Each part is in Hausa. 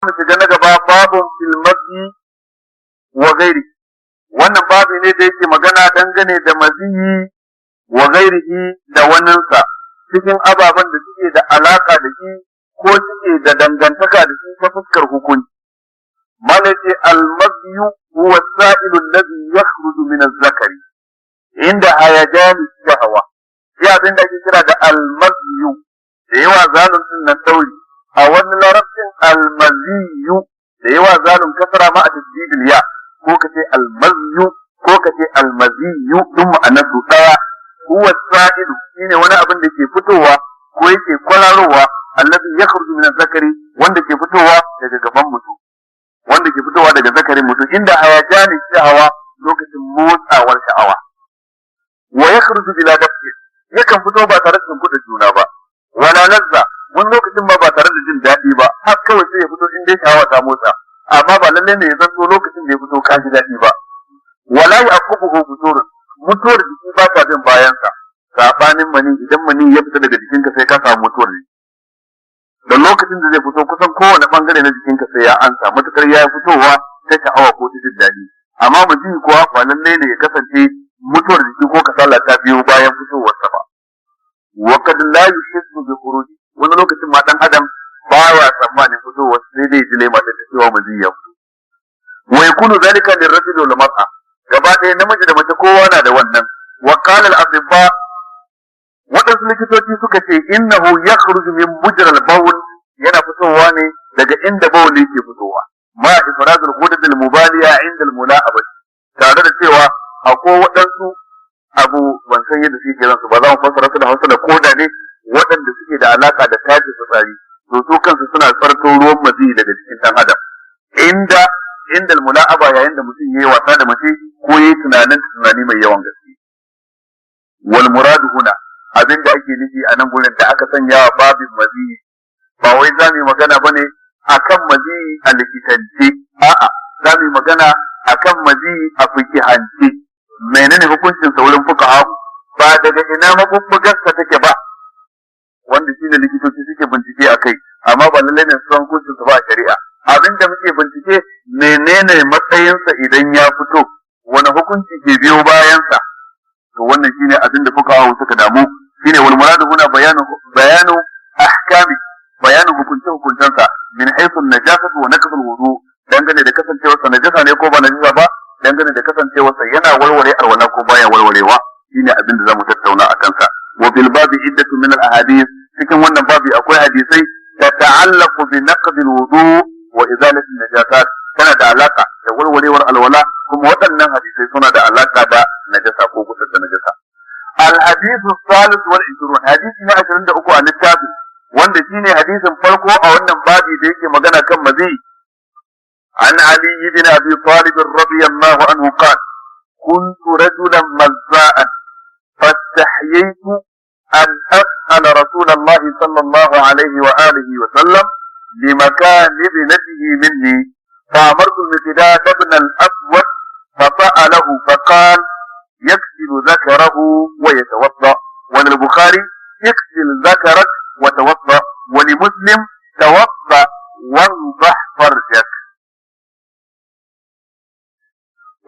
shiga na gaba babun fil mazi wa gairi. Wannan babu ne da yake magana dangane da maziyi wa gairihi da waninsa cikin ababen da suke da alaka da shi ko suke da dangantaka da shi ta fuskar hukunci. Malaki al-maziyu huwa as-sa'ilu alladhi yakhruju min az-zakari inda hayajan shahwa. Ya abin da ake kira da al-maziyu da yawa zalun din nan tauri a wani larabcin al-maziyu da yawa zalun kasara ma a tasdidil ya ko kace al-maziyu ko kace al-maziyu duk ma'anar su daya. huwa as-sa'ilu shine wani abin da ke fitowa ko yake kwararowa alladhi yakhruju min az-zakari wanda ke fitowa daga gaban mutum wanda ke fitowa daga zakarin mutum inda hayajani sha'awa lokacin motsawar sha'awa wa yakhruju bila daf'i yakan fito ba tare da kuɗa juna ba wala lazza wani lokacin ma ba tare da jin daɗi ba har kawai sai ya fito in dai sha'awa ta motsa amma ba lalle ne ya zanto lokacin da ya fito ka ji daɗi ba wala yaqubuhu futurun mutuwar jiki ba ta bin bayansa sabanin mani idan mani ya fita daga jikinka sai ka samu mutuwar jiki da lokacin da zai fito kusan kowane bangare na jikinka sai ya ansa matukar ya fitowa ta sha'awa ko ta jin daɗi amma mutum kuwa ba lallai ne ya kasance mutuwar jiki ko kasala ta biyo bayan fitowarsa ba wa kad la yuhissu bi khuruji wani lokacin ma dan adam baya tsammanin fitowar sai dai jile mata ta cewa mutum ya fito wa yakunu zalika lirrajuli wal mar'a gaba ɗaya namiji da mace kowa na da wannan wa qala al-atibba waɗansu likitoci suka ce innahu yakhruju min mujral bawl yana fitowa ne daga inda bawl yake fitowa ma ifradul ghudud al-mubaliya inda al-mula'abah tare da cewa akwai waɗansu abu ban san yadda suke ransu ba za mu fassara su da Hausa da koda ne waɗanda suke da alaka da tace fitsari to su kansu suna tsarto ruwan mazi daga cikin ɗan adam inda al-mula'aba yayin da mutum yayi wasa da mace ko yayi tunani mai yawan gaske wal muradu huna abinda ake nufi a nan gurin da aka sanya wa babin mazi ba wai za mu yi magana bane akan mazi a likitance a'a za mu yi magana akan mazi a fikihance menene hukuncin sa wurin fuqaha ba daga ina mabubbugarsa take ba wanda shine likitoci suke bincike akai amma ba lallai ne su san hukuncin sa ba a shari'a abinda muke bincike menene matsayinsa idan ya fito wani hukunci ke biyo bayansa to wannan shine abinda fuqaha suka damu shine wal muradu huna bayanu ahkami bayanin hukuncensa min haythu an-najasatu wa naqd al-wudu dangane da kasancewar sa najasa ne ko ba najasa ba dangane da kasancewar sa yana warware alwala ko baya warwarewa shine abinda zamu tattauna akan sa wa bil babi iddatu min al-ahadith cikin wannan babi akwai hadisai da ta'allaqu bi naqd al-wudu wa izalati an-najasat tana da alaka da warwarewar alwala kuma waɗannan hadisai suna da alaka da najasa ko gusar da najasa al-hadith al-thalith wal 20 hadisi na 23 a littafi wanda shine hadisin farko a wannan babi da yake magana kan mazi an ali ibn abi talib radiyallahu anhu qala kuntu rajulan mazza'an fastahyaytu an as'ala rasulallahi sallallahu alayhi wa alihi wa sallam لمكان ابنته مني فأمرت المقداد بن الأسود فسأله فقال يغسل ذكره ويتوضأ وللبخاري اغسل ذكرك وتوضأ ولمسلم توضأ وانضح فرجك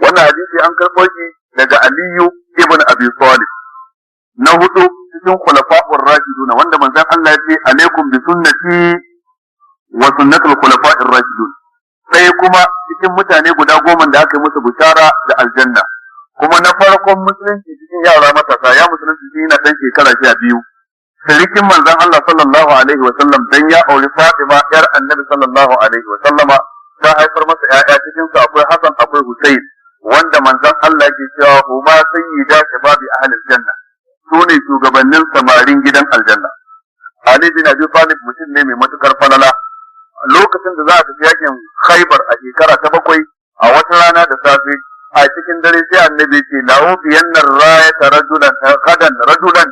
wannan hadisi an karɓo shi daga Aliyu ibn Abi Talib na hudu cikin khulafa'ur rashidun wanda manzon Allah ya ce alaikum bi sunnati wa sunnatul khulafa'ir rashidun sai kuma cikin mutane guda 10 da aka yi musu bishara da aljanna kuma na farkon musulunci cikin yara matasa ya musulunci cikin yana dan shekara 12 sirikin manzon Allah sallallahu alaihi wa sallam dan ya auri Fatima yar Annabi sallallahu alaihi wa sallama ta haifar masa ƴaƴa cikin su akwai Hassan akwai Hussein wanda manzon Allah yake cewa huma sayyida shababi ahli aljanna sune shugabannin samarin gidan aljanna Ali bin Abi Talib mutum ne mai matukar falala lokacin da za a tafi yakin Khaibar a shekara ta 7 a wata rana da safe a cikin dare sai annabi ce la'ubiyanna rayata rajulan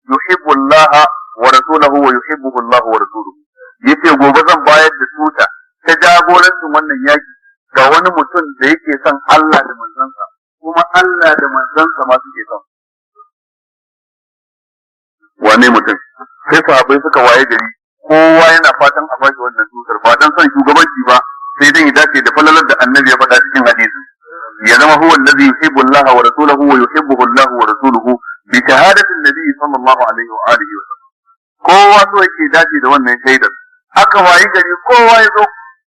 yuhibbu Allah wa rasuluhu wa yuhibbuhu Allah wa rasuluhu yace gobe zan bayar da tuta ta jagorancin wannan yaki ga wani mutum da yake son Allah da manzansa kuma Allah da manzansa ma suke son wane mutum sai sahabbai suka waye gari kowa yana fatan a bashi wannan tutar ba dan son shugabanci ba sai dai ya dace da falalar da annabi ya faɗa cikin hadisi ya zama huwa allazi yuhibbu Allah wa rasuluhu wa yuhibbuhu Allah wa rasuluhu bi shahadati an-nabi sallallahu alaihi wa alihi wa sallam. Kowa so yake dace da wannan shaidar. Haka wayi gari kowa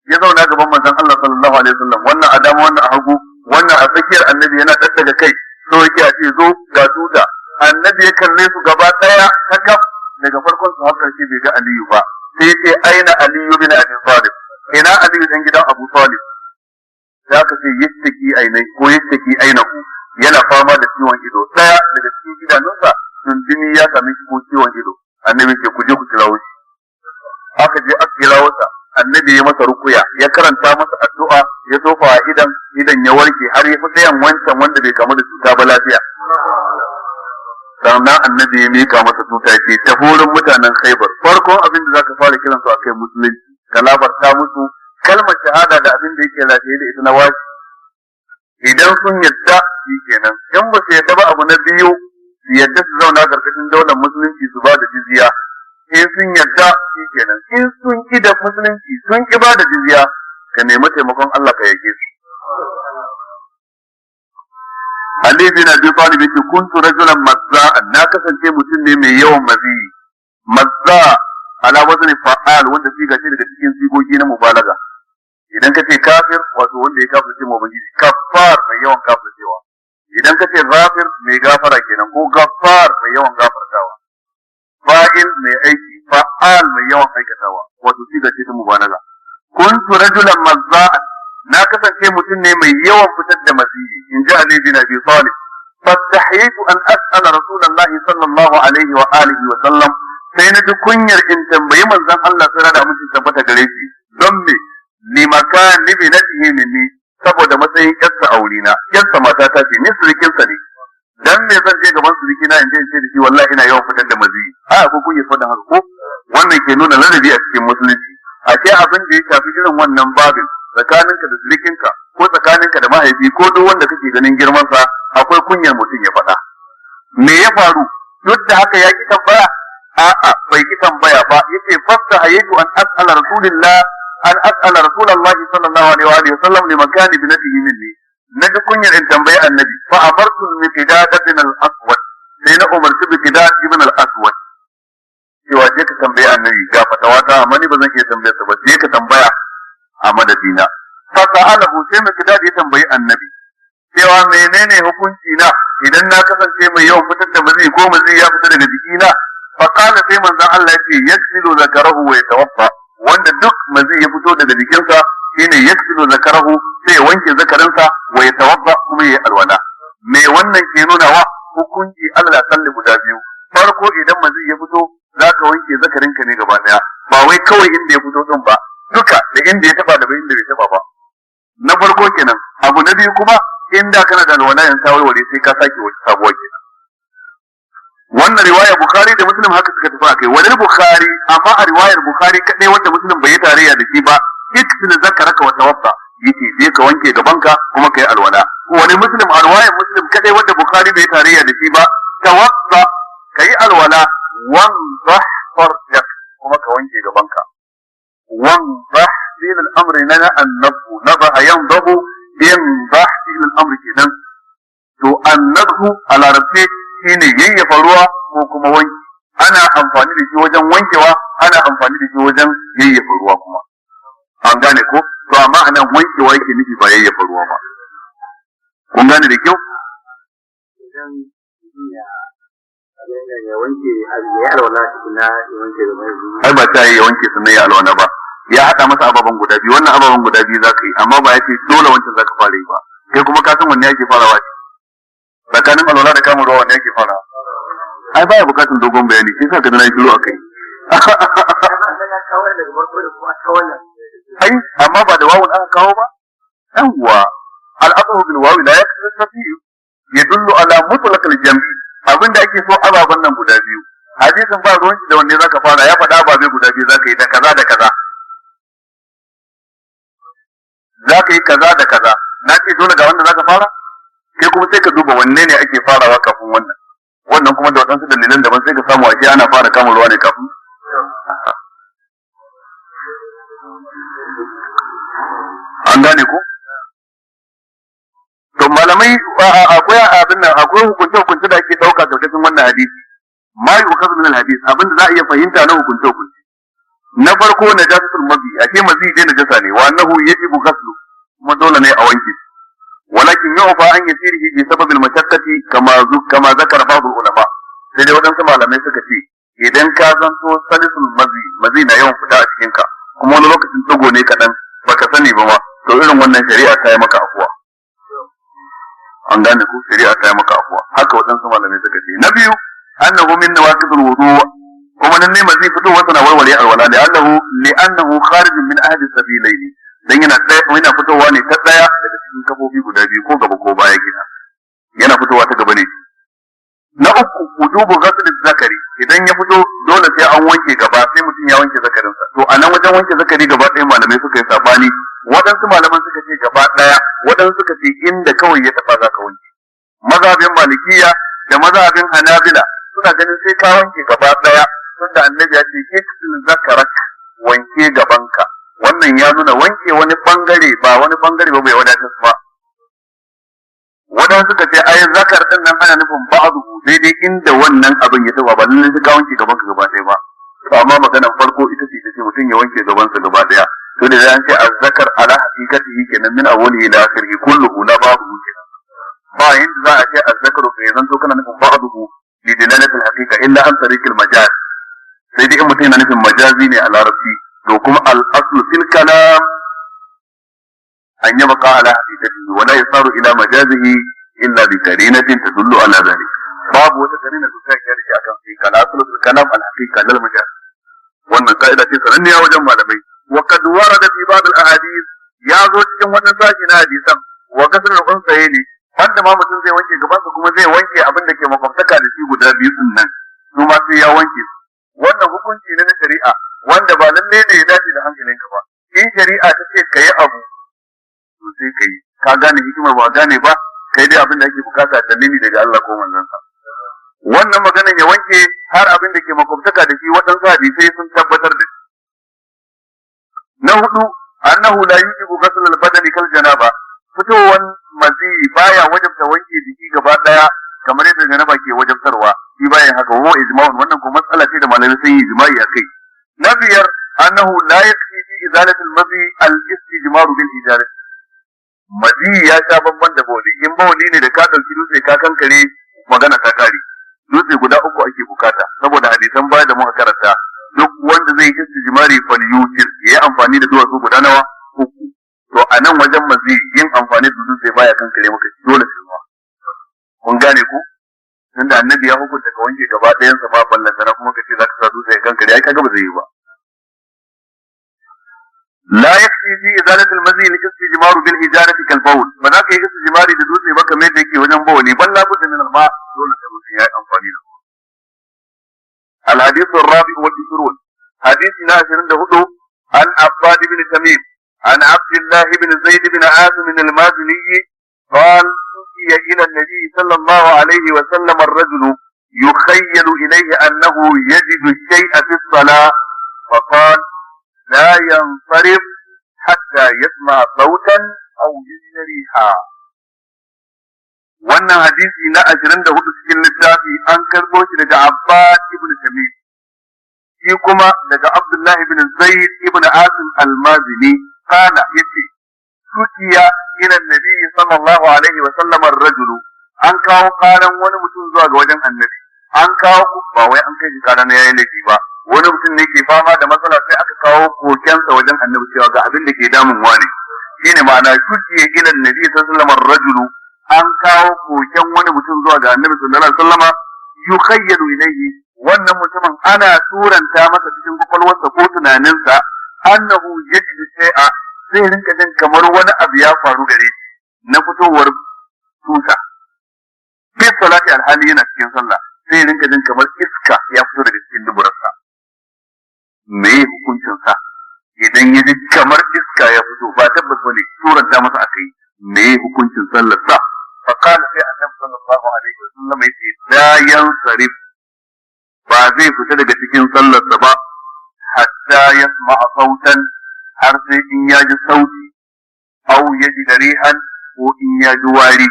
ya zauna gaban manzon Allah sallallahu alaihi wa sallam, wannan a dama wannan a hagu, wannan a tsakiyar annabi yana daddaga kai so yake a ce zo ga tuta. Annabi ya kalle su gaba daya kakaf daga farkon su har karshe bai ga Aliyu ba, sai ce aina Aliyu bin Abi Talib, ina Aliyu dan gidan Abu Talib. Za ka ce yastaki ainai ko yastaki ainahu, yana fama da ciwon ido, daya daga cikin idanunsa dundumi ya sami shi ko ciwon ido. Annabi ce ku je ku kirawo shi. Aka je aka kirawo sa, annabi ya masa rukuya, ya karanta masa addu'a, ya tofa a idan ya warke har ya fi tsayan wancan wanda bai kamu da cuta ba lafiya. Sannan annabi ya mika masa tuta ya ce ta wurin mutanen Khaibar, farkon abin da zaka fara kiran su akai musulunci, ka labarta musu kalmar shahada da abin da yake rataye da ita na wajibi. Idan sun yadda shi kenan, in ba su yadda ba abu na biyu su yadda su zauna karkashin daular musulunci su ba da jizya. In sun yadda shi kenan, in sun ki da musulunci sun ki ba da jizya, ka nemi taimakon Allah ka yake su. Ali bin Abi Talib yake kuntu rajulan mazza'an, na kasance mutum ne mai yawan maziyi. Mazza ala wazni fa'al, wanda siga ce daga cikin sigogi na mubalaga. Idan ka ce kafir, wato wanda ya kafirce mu ubangiji, kafar mai yawan kafircewa. Idan ka ce ghafir mai gafara kenan, ko gaffar mai yawan gafartawa. Fa'il mai aiki, fa'al mai yawan aikatawa, wato siga ce ta mubalaga. Kuntu rajulan mazza'an, na kasance mutum ne mai yawan fitar da masihi, in ji Ali bin Abi Talib. Fastahiyitu an as'ala Rasulullahi sallallahu alaihi wa alihi wa sallam, sai na ji kunyar in tambayi manzon Allah sai da mutum tabbata gare shi, don me limakan libinatihi minni, saboda matsayin yarsa aurina, yarsa mata ta ce ni surikinsa ne. Dan me zan je gaban surikina in je in ce da shi wallahi ina yawan fitar da maziyi. Ko kunyar faɗin haka ko? Wannan ke nuna ladabi a cikin musulunci. Ashe abin da ya shafi irin wannan babin tsakaninka da surikinka ko tsakaninka da mahaifi ko duk wanda kake ganin girmansa akwai kunyar mutum ya faɗa. Me ya faru? Duk da haka ya ki tambaya? A'a, bai ki tambaya ba. Yace fasta hayatu an as'ala rasulullahi sallallahu alaihi wa sallam li makani binatihi minni. Naji kunyar in tambayi annabi fa amartu al-miqdad ibn al-aswad, sai na umarci miqdad ibn al-aswad cewa je ka tambayi annabi ga fatawa ta, amma ni ba zan iya tambayar sa ba, je ka tambaya a madadina. Fa sa'alahu, sai miqdad ya tambayi annabi cewa menene hukunci na idan na kasance mai yawan fitar da mazi ko mazi ya fita daga jikina. Fa qala, sai manzon Allah ya ce yaksilu zakarahu wa yatawaffa, wanda duk mazi ya fito daga jikinsa shine yaksilu zakarahu, sai ya wanke zakarinsa wa yatawaffa, kuma yayi alwala. Me wannan ke nuna wa hukunci Allah salli guda biyu. Farko idan mazi ya fito zaka wanke zakarinka ne gaba daya, ba wai kawai inda ya fito din ba, duka da inda ya taba da inda bai taba ba. Na farko kenan. Abu na biyu kuma inda kana da alwala in ka warware sai ka sake wata sabuwa kenan. Wannan riwaya Bukhari da Muslim haka suka tafi akai. Wani Bukhari, amma a riwayar Bukhari kadai wanda Muslim bai yi tarayya da shi ba, iksil zakaraka wa tawaffa, yace je ka wanke gabanka kuma kai alwala. Wani Muslim a riwayar Muslim kadai wanda Bukhari bai yi tarayya da shi ba, tawaffa, kai alwala, wanzah farjak, kuma ka wanke gabanka. Wanzah fil al-amri lana an-nafsu, nabaha yanzahu yanzah fil al-amri kenan. To an-nafsu a larabce shine yayyafa ruwa ko kuma wanki. Ana amfani da shi wajen wankewa, ana amfani da shi wajen yayyafa ruwa kuma. An gane ko? To amma anan wankewa yake nufi ba yayyafa ruwa ba. Kun gane da kyau? Idan ya wanke ya alwala na wanke da mai. Ai ba ta yi ya wanke sannan ya alwala ba. Ya hada masa ababen guda biyu, wannan ababen guda biyu zaka yi, amma ba ya ce dole wancan zaka fara yi ba. Kai kuma ka san wanne yake farawa ce. Tsakanin alwala da kama ruwa wanne yake farawa. Ai baya bukatun dogon bayani, sai sa ka dana shiru akai. Ai amma ba da wawun aka kawo ba. Yawwa al-aslu bil wawi la yakfi safiy, yadullu ala mutlaq al-jam'i. Abinda ake so ababen nan guda biyu. Hadisin ba ruwan da wanne zaka fara, ya faɗa ababe guda biyu zaka yi da kaza da kaza. Zaka yi kaza da kaza. Na ce dole ga wanda zaka fara? Kai kuma sai ka duba wanne ne ake farawa kafin wannan. Wannan kuma da waɗansu dalilan daban sai ka samu ake ana fara kama ruwa ne kafin. an gane ko to malamai akwai abin nan, akwai hukunce da ake dauka karkashin wannan hadisi ma yu'khadhu min al-hadith, abinda za a iya fahimta na hukunce na farko najasatul mazi, ake mazi dai najasa ne, wa annahu yajibu ghaslu, kuma dole ne a wanke, walakin yu'fa an yasirihi bi sabab al-mashaqqati kama zakara ba'd ulama, sai dai wadansu malamai suka ce idan ka zanto salisul mazi na yawan fita a cikin ka, kuma wani lokacin tsago ne kadan baka sani ba ma, to irin wannan shari'a ta yi maka afuwa. An gane ku, shari'a ta yi maka afuwa, haka wadansu malamai suka ce. Na biyu, annahu min nawaqidul wudu', kuma nan ne mazi fito wasa na warware alwala, li'annahu kharijun min ahadi sabilaini, dan yana fitowa ne ta daya daga cikin kafofi guda biyu, ko gaba ko baya gida, yana fitowa ta gaba ne. Na uku, wujubu ghasl zakari, idan ya fito dole sai an wanke gaba, sai mutum ya wanke zakarinsa. To a nan wajen wanke zakari gaba ɗaya malamai suka yi sabani, waɗansu malaman suka ce gaba ɗaya, waɗansu suka ce inda kawai ya taɓa za ka wanke. Mazhabin malikiya da mazhabin hanabila suna ganin sai ka wanke gaba ɗaya, tunda annabi ya ce iksil zakarak, wanke gabanka. Wannan ya nuna wanke wani bangare ba wani bangare ba bai wadatar ba. Wadansu suka ce ai zakar din nan ana nufin ba'du, sai dai inda wannan abin ya taba ba lalle sai ka wanke gabanka gaba ɗaya ba. To amma maganar farko ita ce mutum ya wanke gabansa gaba ɗaya. To da an ce az-zakar ala haqiqatihi kenan min awwalihi ila akhirih kulluhu la ba'du kenan. Ba yanda za a ce az-zakaru fa yanzu kana nufin ba'duhu bi dilalatil haqiqa illa an tariqil majaz. Sai dai in mutum yana nufin majazi ne a larabci, to kuma al-aslu fil kalam an yabqa ala haqiqatihi wa la yasaru ila majazihi illa bi qarinatin tadullu ala dhalik. Babu wata qarina da take yarda akan sai al-aslu fil kalam al-haqiqa lal majaz. Wannan kaida ce sananniya wajen malamai. Wa qad warada fi ba'd al-ahadith, ya zo cikin wannan sashi na hadisan, wa kasr al-unsayni, wanda ma mutum zai wanke gabansa kuma zai wanke abin da ke makwabtaka da shi guda biyu din nan, su ma sai ya wanke. Wannan hukunci ne na shari'a wanda ba lalle ne ya dace da hankalinka ba. In shari'a ta ce ka yi abu, to sai ka yi. Ka gane hikimar ba gane ba, kai dai abin da ake bukata dalili daga Allah ko manzansa. Wannan maganan ya wanke har abin da ke makwabtaka da shi waɗansu hadisai sun tabbatar da shi. Na hudu, annahu la yujibu ghusl al-badani kal janaba, fitowan mazi baya wajibta wanke jiki gaba daya kamar yadda janaba ke wajibtarwa, shi bayan haka wa ijma'un, wannan kuma matsala ce da malamai sun yi ijma'i akai. Na biyar, annahu la yakfi fi izalati al-mazi al-istijmaru bil ijarah, mazi ya sha babban da bawli, in bawli ne da ka dauki dutse ka kankare magana ta kare. Dutse guda uku ake bukata saboda hadisan baya da muka karanta, duk wanda zai yi istijmari fal yutir, ya amfani da duwatsu guda nawa uku. To a nan wajen mazi yin amfani da dutse baya kankare maka dole sai ruwa. Kun gane ku? Tunda annabi ya hukunta ka wanke gaba ɗayan sa ba ballantana kuma kace zaka sa dutse ya kankare, ai kaga ba zai yi ba. La yakfi fi izalati al-mazi al-istijmaru bil hijarati kal bawl, ba za ka yi istijmari da dutse ba kamar yadda yake wajen bawli, balla budda min al-ma, dole sai mutum ya yi amfani da ruwa. الحديث الرابع والعشرون، حديث ناشر له عن عباد بن تميم عن عبد الله بن زيد بن عاصم المازني قال: أوحي إلى النبي صلى الله عليه وسلم الرجل يخيل إليه أنه يجد الشيء في الصلاة، فقال: لا ينصرف حتى يسمع صوتا أو يجد ريحا. wannan hadisi na 24 cikin littafi an karbo shi daga Abbas ibn Tamim, shi kuma daga Abdullah ibn Zayd ibn Asim al-Mazini, kana yace sukiya ila Nabi sallallahu alaihi wa sallam ar-rajulu, an kawo karan wani mutum zuwa ga wajen Annabi, an kawo ba wai an kai shi karan yayin laifi ba, wani mutum ne ke fama da matsala sai aka kawo kokensa wajen Annabi cewa ga abin da ke damun wani, shine ma'ana sukiya ila Nabi sallallahu alaihi wa sallam ar-rajulu, an kawo koken wani mutum zuwa ga Annabi sallallahu alaihi wasallama, yukhayyalu ilayhi, wannan mutumin ana turanta masa cikin kwakwalwarsa ko tunaninsa, annahu yajidu shay'a, zai rinka jin kamar wani abu ya faru gare shi na fitowar tusa fi salati alhali yana cikin sallah, zai rinka jin kamar iska ya fito daga cikin duburarsa. Me hukuncin sa idan ya ji kamar iska ya fito, ba tabbas bane turanta masa akai, me hukuncin sallar sa? فقال في النبي صلى الله عليه وسلم لا ينصرف, ba zai fita daga cikin sallarsa ba hatta yasma'a sautan, har sai in ya ji sauti au ya ji darihan ko in ya ji wari.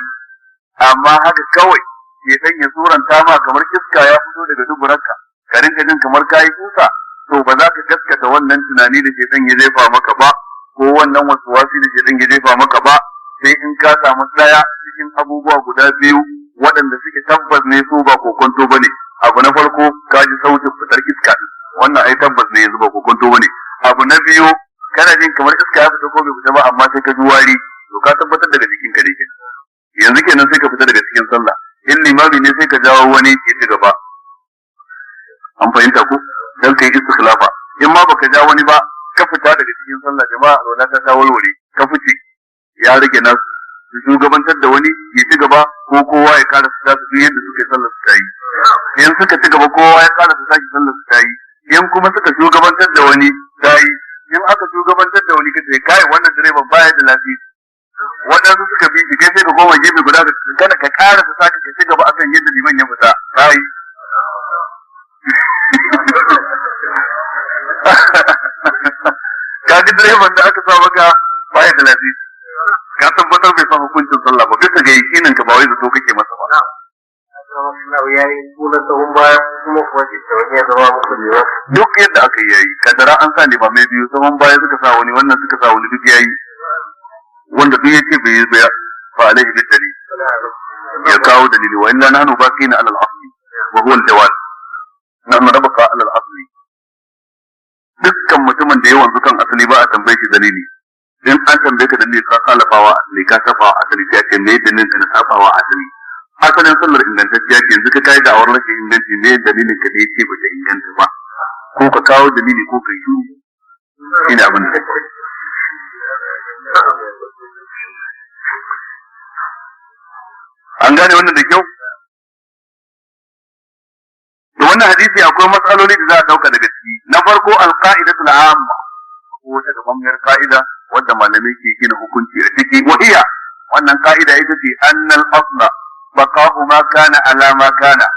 Amma haka kawai shedan ya suranta ma kamar iska ya fito daga duburanka ka rinka jin kamar kayi kusa, to ba za ka gaskata wannan tunani da shedan ya jefa maka ba ko wannan waswasi da shedan ya jefa maka ba, sai in ka samu daya cikin abubuwa guda biyu waɗanda suke tabbas ne su ba kokonto bane. Abu na farko ka ji sautin fitar iska, wannan ai tabbas ne yanzu ba kokonto bane. Abu na biyu kana jin kamar iska ya fita ko bai fita ba amma sai ka ji wari, to ka tabbatar daga jikin ka ne kenan. Yanzu kenan sai ka fita daga cikin sallah, in limami ne sai ka jawo wani ya ci gaba. An fahimta ko dan kai istikhlafa. In ma baka ja wani ba ka fita daga cikin sallah, jama'a alwala ta warware ka fice, ya rage nasu su shugabantar da wani ya ci gaba ko kowa ya kara su tasu duk yadda suka yi sallar su ta yi. In suka ci gaba kowa ya kara su tashi sallar su ta yi. In kuma suka shugabantar da wani ta yi. In aka shugabantar da wani kace kai wannan direban baya da lafiya, waɗansu suka bi shi kai sai ka koma gefe guda kada ka kara su sake ka ci gaba akan yadda liman ya fita ta yi. Ka ji direban da aka sa maka baya da lafiya, ka tabbatar bai san hukuncin sallah ba bisa ga yakinin ka ba wai zato kake masa ba. Duk yadda aka yayi kadara an sa ne ba mai biyu sahun baya suka sa wani wannan suka sa wani duk yayi, wanda duk yace bai yi ba fa alaihi bidali ya kawo dalili wa inna nahnu baqina ala al-asli wa huwa al-jawaz, nahnu nabqa ala al-asli. Dukkan mutumin da ya wanzu kan asali ba a tambaye shi dalili. In an tambaye ka dalili ka salafawa asali ka safawa asali sai ce me dalilin ka na safawa asali. Asalin sallar ingantacciya ce, yanzu ka kai da awar rashin inganci ne dalilin ka da yake ba ta inganta ba, ko ka kawo dalili ko ka yi ina abin da an gane wannan da kyau. Da wannan hadisi akwai matsaloli da za a dauka daga ciki. Na farko alqaidatul amma, ko ta gamammiyar ka'ida wanda malamai ke gina hukunci a ciki. Wa iya wannan ka'ida ita ce annal asla baqa'u ma kana ala ma kana.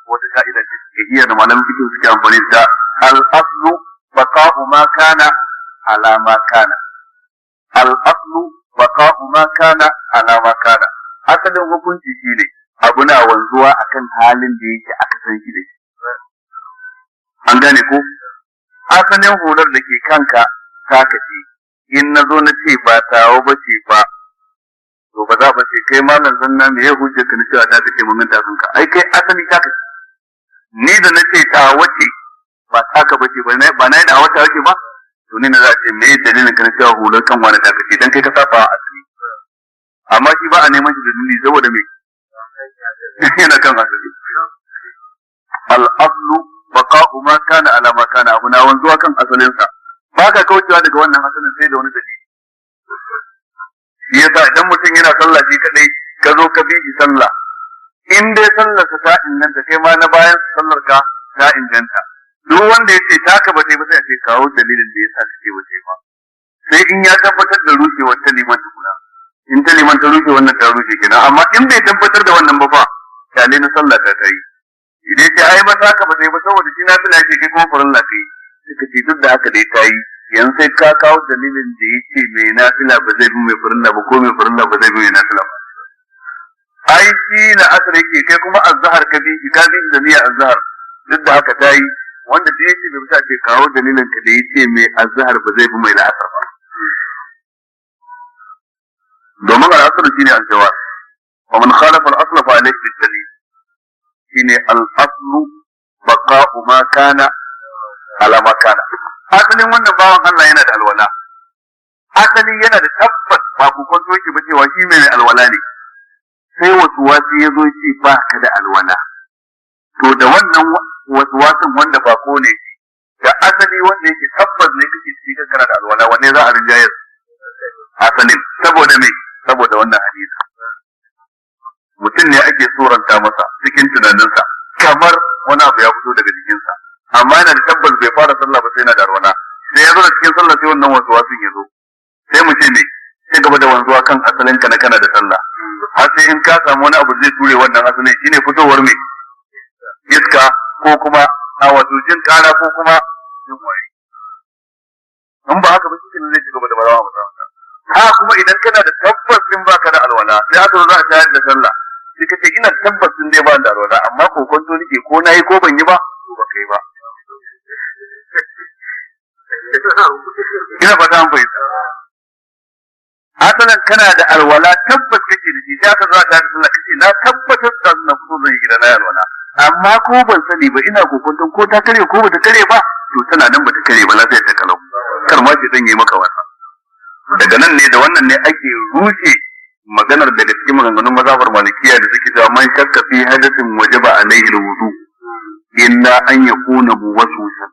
Wata ka'ida ce ke iya da malamai suke amfani da al-aslu baqa'u ma kana ala ma kana. Al-aslu baqa'u ma kana ala ma kana. Asalin hukunci shine abu na wanzuwa akan halin da yake aka san shi da shi. An gane ko? Asalin hular da ke kanka taka ce, in na zo na ce ba tawo ba ce ba, to ba za ba ce kai malam zanna me ya hujja ka na cewa ta kace mun ta kanka, ai kai asali taka ce. Ni da na ce ta wace ba taka ba ce ba na yi da wata wace ba, to ni na za ce me dalilin ka na cewa hular kan wani ta kace dan kai ka saba asali. Amma shi ba a neman shi da dalili saboda me yana kan asali. Al-aslu baqa'u ma kana ala ma kana, abu na wanzuwa kan asalinsa, ba ka kaucewa daga wannan asalin sai da wani dalili. Shi yasa idan mutum yana sallah shi kadai ka zo ka bi shi sallah, in dai sallar ta inganta kai ma na bayan sallar ka ta inganta. Duk wanda ya ce taka ba sai ba sai a ce kawo dalilin da ya sa kake ba sai ba, sai in ya tabbatar da rushewar ta liman tukuna. In ta liman ta rushe wannan ta rushe kenan, amma in bai tabbatar da wannan ba fa kyale na sallah ta yi. Idan ce ai masa haka ba sai ba saboda shi na fila yake kai kuma furin lafi, sai ka ce duk da haka dai ta yi. Yanzu sai ka kawo dalilin da ya ce mai nafila ba zai bi mai furin ba ko mai furin ba zai bi mai nafila ba. Ai shi na asar yake kai kuma azhar ka bi ka bi da niyyar azhar, duk da haka ta yi. Wanda da yake bai bisa ce kawo dalilin ka da ya ce mai azhar ba zai bi mai la'asar ba. domin al'asar shine al-jawaz wa man khalafa al-asl fa alayhi bil-dalil shine al-aslu baqa'u ma kana ala ma kana. Asalin wannan bawan Allah yana da alwala, asali yana da tabbas ba ku kwanto yake ba cewa shi mai alwala ne, sai wasu wasu ya zo ce ba ka da alwala, to da wannan wasu wasun wanda ba ko ne da asali wanda yake tabbas ne kake cikin kana da alwala, wanne za a rinjayar? Asalin, saboda me? Saboda wannan hadisi mutum ne ake suranta masa cikin tunaninsa kamar wani abu ya fito daga jikinsa, amma yana da tabbas bai fara sallah ba sai yana da alwala, sai ya zo da cikin sallah sai wannan wasu wasun ya zo, sai mu ce me sai gaba da wanzuwa kan asalin ka na kana da sallah, har sai in ka samu wani abu zai ture wannan asalin, shine fitowar me iska ko kuma a wato jin kara ko kuma jin wari. In ba haka kuma idan kana da tabbas din baka da alwala sai aka zo za a tayar da sallah sai ka ce ina tabbas din dai ba da alwala amma kokonto nake ko nayi ko ban yi ba to ba kai ba. Ina fata an fahimta. Asalan kana da alwala tabbas kake da shi sai aka zo a tayar da sallah kace na tabbatar da na fito zan yi gida na alwala amma ko ban sani ba ina kokonton ko ta kare ko bata kare ba to tana nan bata kare ba lafiyar ta kalau kar ma ce zan yi maka wasa. Daga nan ne da wannan ne ake rushe maganar daga cikin maganganun mazhabar malikiya da suke cewa man shakka fi hadathin wajaba alaihi alwudu illa an yakuna muwaswisan.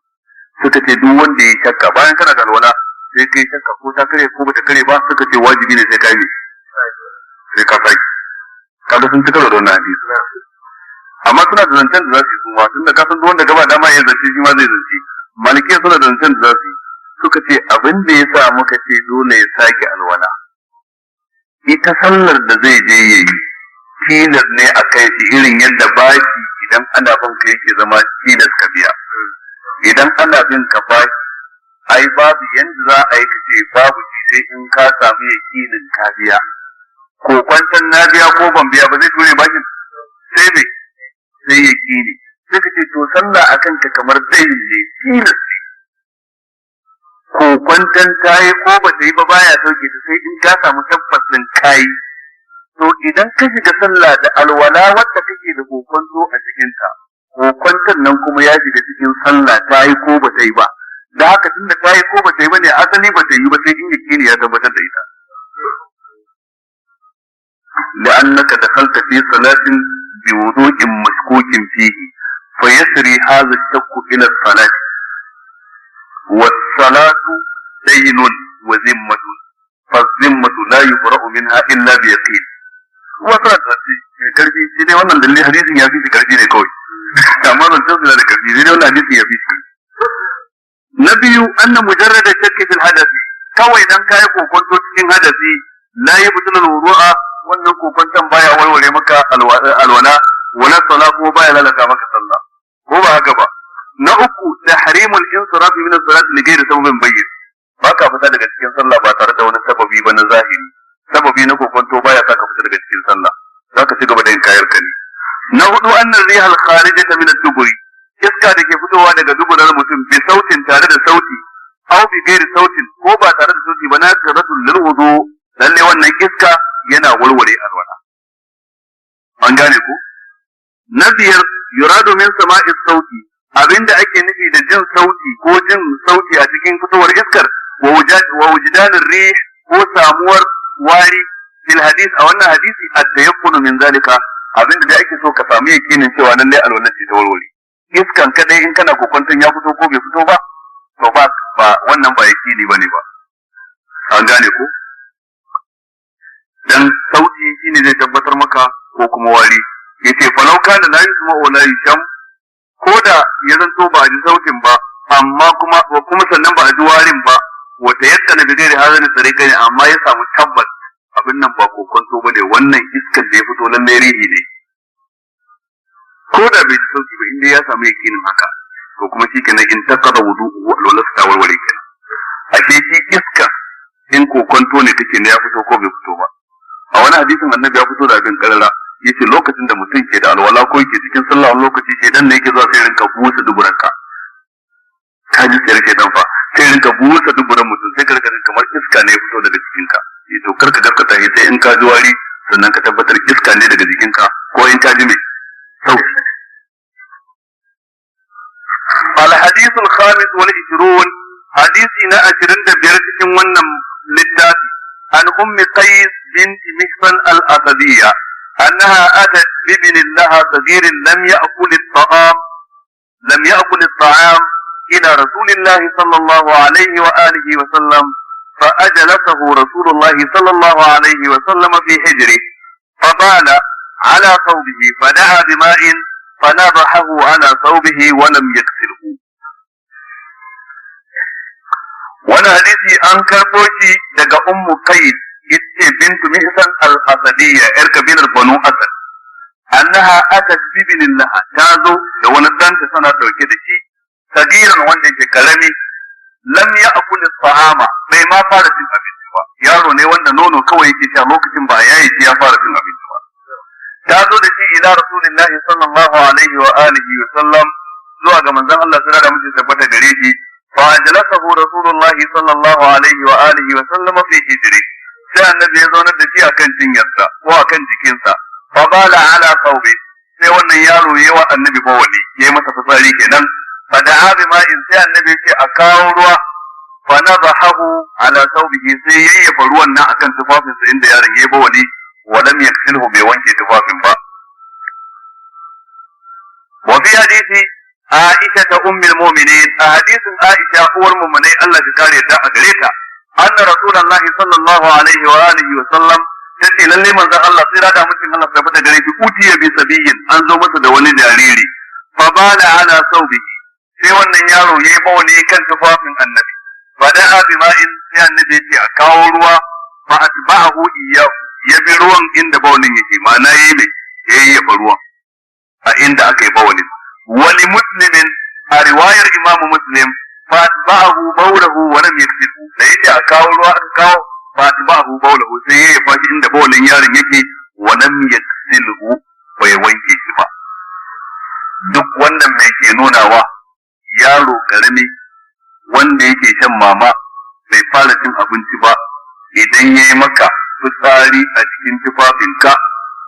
Suka ce duk wanda ya shakka bayan kana da alwala sai kai shakka ko ta kare ko bata kare ba suka ce wajibi ne sai ka yi sai ka saki. Kaga sun cika da wannan hadisi amma suna da zancen da za su yi kuma tunda ka san duk wanda gaba dama ya zance shi ma zai zance. Malikiya suna da zancen da za su yi suka ce abin da ya sa muka ce dole ya sake alwala ita sallar da zai je ya yi tilas ne a kai shi irin yadda bashi idan ana bin ka yake zama tilas ka biya. Idan ana bin ka bashi ai babu yanda za a yi kace babu shi sai in ka samu yakinin ka biya. Ko kwantan na biya ko ban biya ba zai ture bashin sai me sai yakini sai kace to sallah akan ka kamar dai ne tilas ko kwantan tayi ko ba ta yi ba baya sauke ta sai in ka samu tabbas din kai. To idan ka shiga sallah da alwala wadda kake da kokonto a cikin ta kokwantan nan kuma ya shiga cikin sallah tayi ko ba ta yi ba da haka tunda tayi ko ba ta yi ba ne asali ba ta yi ba sai in yakini ya tabbatar da ita. لأنك دخلت في صلاة بوضوء مشكوك فيه فيسري هذا الشك إلى الصلاة والصلاة دين وذمة فالذمة لا يبرأ منها إلا بيقين. وصلاة كربي سيدي وانا اللي حديث يابي في كربي نكوي كما ننتظر على كربي سيدي وانا حديث يابي نبي أن مجرد الشك في الحدث كوي دان كايكو كنتو تكين حدثي لا يبطل الوضوء wannan kokonton baya warware maka alwala wala sala ko baya lalata maka sallah ko ba haka ba. Na uku tahrimul insirafi min as-salati li ghayri sababin bayyin baka fita daga cikin sallah ba tare da wani sababi ba na zahiri. Sababi na kokonto baya sa ka fita daga cikin sallah zaka ci gaba da yin kayar ka ne. Na hudu annar rihal kharijata min ad-duburi iska da ke fitowa daga duburar mutum bi sautin tare da sauti aw bi ghayri sautin ko ba tare da sauti ba na qiratul lil wudu lalle wannan iska yana warware alwala. An gane ku? Na biyar yuradu min sama'i sauti abinda ake nufi da jin sauti ko jin sauti a cikin fitowar iskar wa wujdanir rih ko samuwar wari fil hadith a wannan hadisi at-tayaqqunu min zalika abinda da ake so ka samu yakinin cewa nan dai alwala ce ta warware. Iskan kadai in kana kokonton ya fito ko bai fito ba to ba wannan ba yakini bane ba. An gane ku? Dan sauti shine zai tabbatar maka ko kuma wari yace falau kana la yusma wa la yusham ko da ya zanto ba a ji sautin ba amma kuma sannan ba a ji warin ba wata yadda na bidai da hazani tsarika ne amma ya samu tabbas abin nan ba kokonto bane wannan iskar da ya fito lallai rihi ne ko da bai ji sauti ba inda ya samu yakinin haka to kuma shi kenan in taqada wudu wala ta warware kenan ashe shi iska in kokonto ne kake ne ya fito ko bai fito ba. A wani hadisin annabi ya fito da abin karara yace lokacin da mutum ke da alwala ko yake cikin sallah wani lokaci shedan ne yake zuwa sai rinka busa duburanka ka ji sai shedan fa sai rinka busa duburan mutum sai ka rika kamar iska ne ya fito daga cikinka to karka gaskata sai in ka ji wari sannan ka tabbatar iska ne daga jikinka ko in ka ji mai sauki. الحديث الخامس والعشرون حديثنا 25 cikin wannan littafi عن أم قيس بنت محصن الأسدية أنها أتت بابن لها صغير لم يأكل الطعام إلى رسول الله صلى الله عليه وآله وسلم فأجلسه رسول الله صلى الله عليه وسلم في حجره فبال على ثوبه فدعا بماء فنضحه على ثوبه ولم يغسله. wani hadisi an karɓo shi daga ummu qais ita bintu mihsan al-asadiyya yar kabilar banu asad annaha atat bibin laha ta zo da wani danta tana dauke da shi sagiran wanda yake karami lam ya'kul at-ta'ama bai ma fara cin abinci ba yaro ne wanda nono kawai yake sha lokacin ba yayi shi ya fara cin abinci ba. Ta zo da shi ila rasulillahi sallallahu alaihi wa alihi wa sallam zuwa ga manzon Allah sallallahu alaihi wa sallam tabbata gare shi fa ajlasahu rasulullahi sallallahu alaihi wa alihi wa sallam fi hijri sai annabi ya zauna da shi akan cinyarsa ko akan jikinsa fa bala ala thawbi sai wannan yaro yayi wa annabi bawali yayi masa fitsari kenan fa da'a bi ma'in sai annabi ya ce a kawo ruwa fa nadahahu ala thawbihi sai yayyafa ruwan nan akan tufafinsa inda yaron yayi bawali wa lam yaksilhu bai wanke tufafin ba. Wa fi hadisi Aisha ta ummul mu'minin a hadisin Aisha uwar mu'minai Allah ya kare ta a gare ta anna rasulullahi sallallahu alaihi wa alihi wa sallam tace lalle manzon Allah sai rada mutum Allah sai fita gare shi utiya bi sabiyin an zo masa da wani jariri fa bala ala saubi sai wannan yaro yayi bawani kan tufafin annabi fa da bi ma'in sai annabi ya a kawo ruwa fa atba'ahu iyyahu ya bi ruwan inda bawalin yake ma'ana yayi mai yayi ruwan a inda aka yi bawalin wali muslimin a riwayar imam muslim fa atba'ahu bawlahu wa lam yaktibu da yake a kawo ruwa aka kawo fa atba'ahu bawlahu sai yayi fashi inda bawalin yaron yake wa lam yaktibu bai wanke shi ba. Duk wannan mai ke nunawa yaro karami wanda yake shan mama bai fara cin abinci ba idan yayi maka fitsari a cikin tufafinka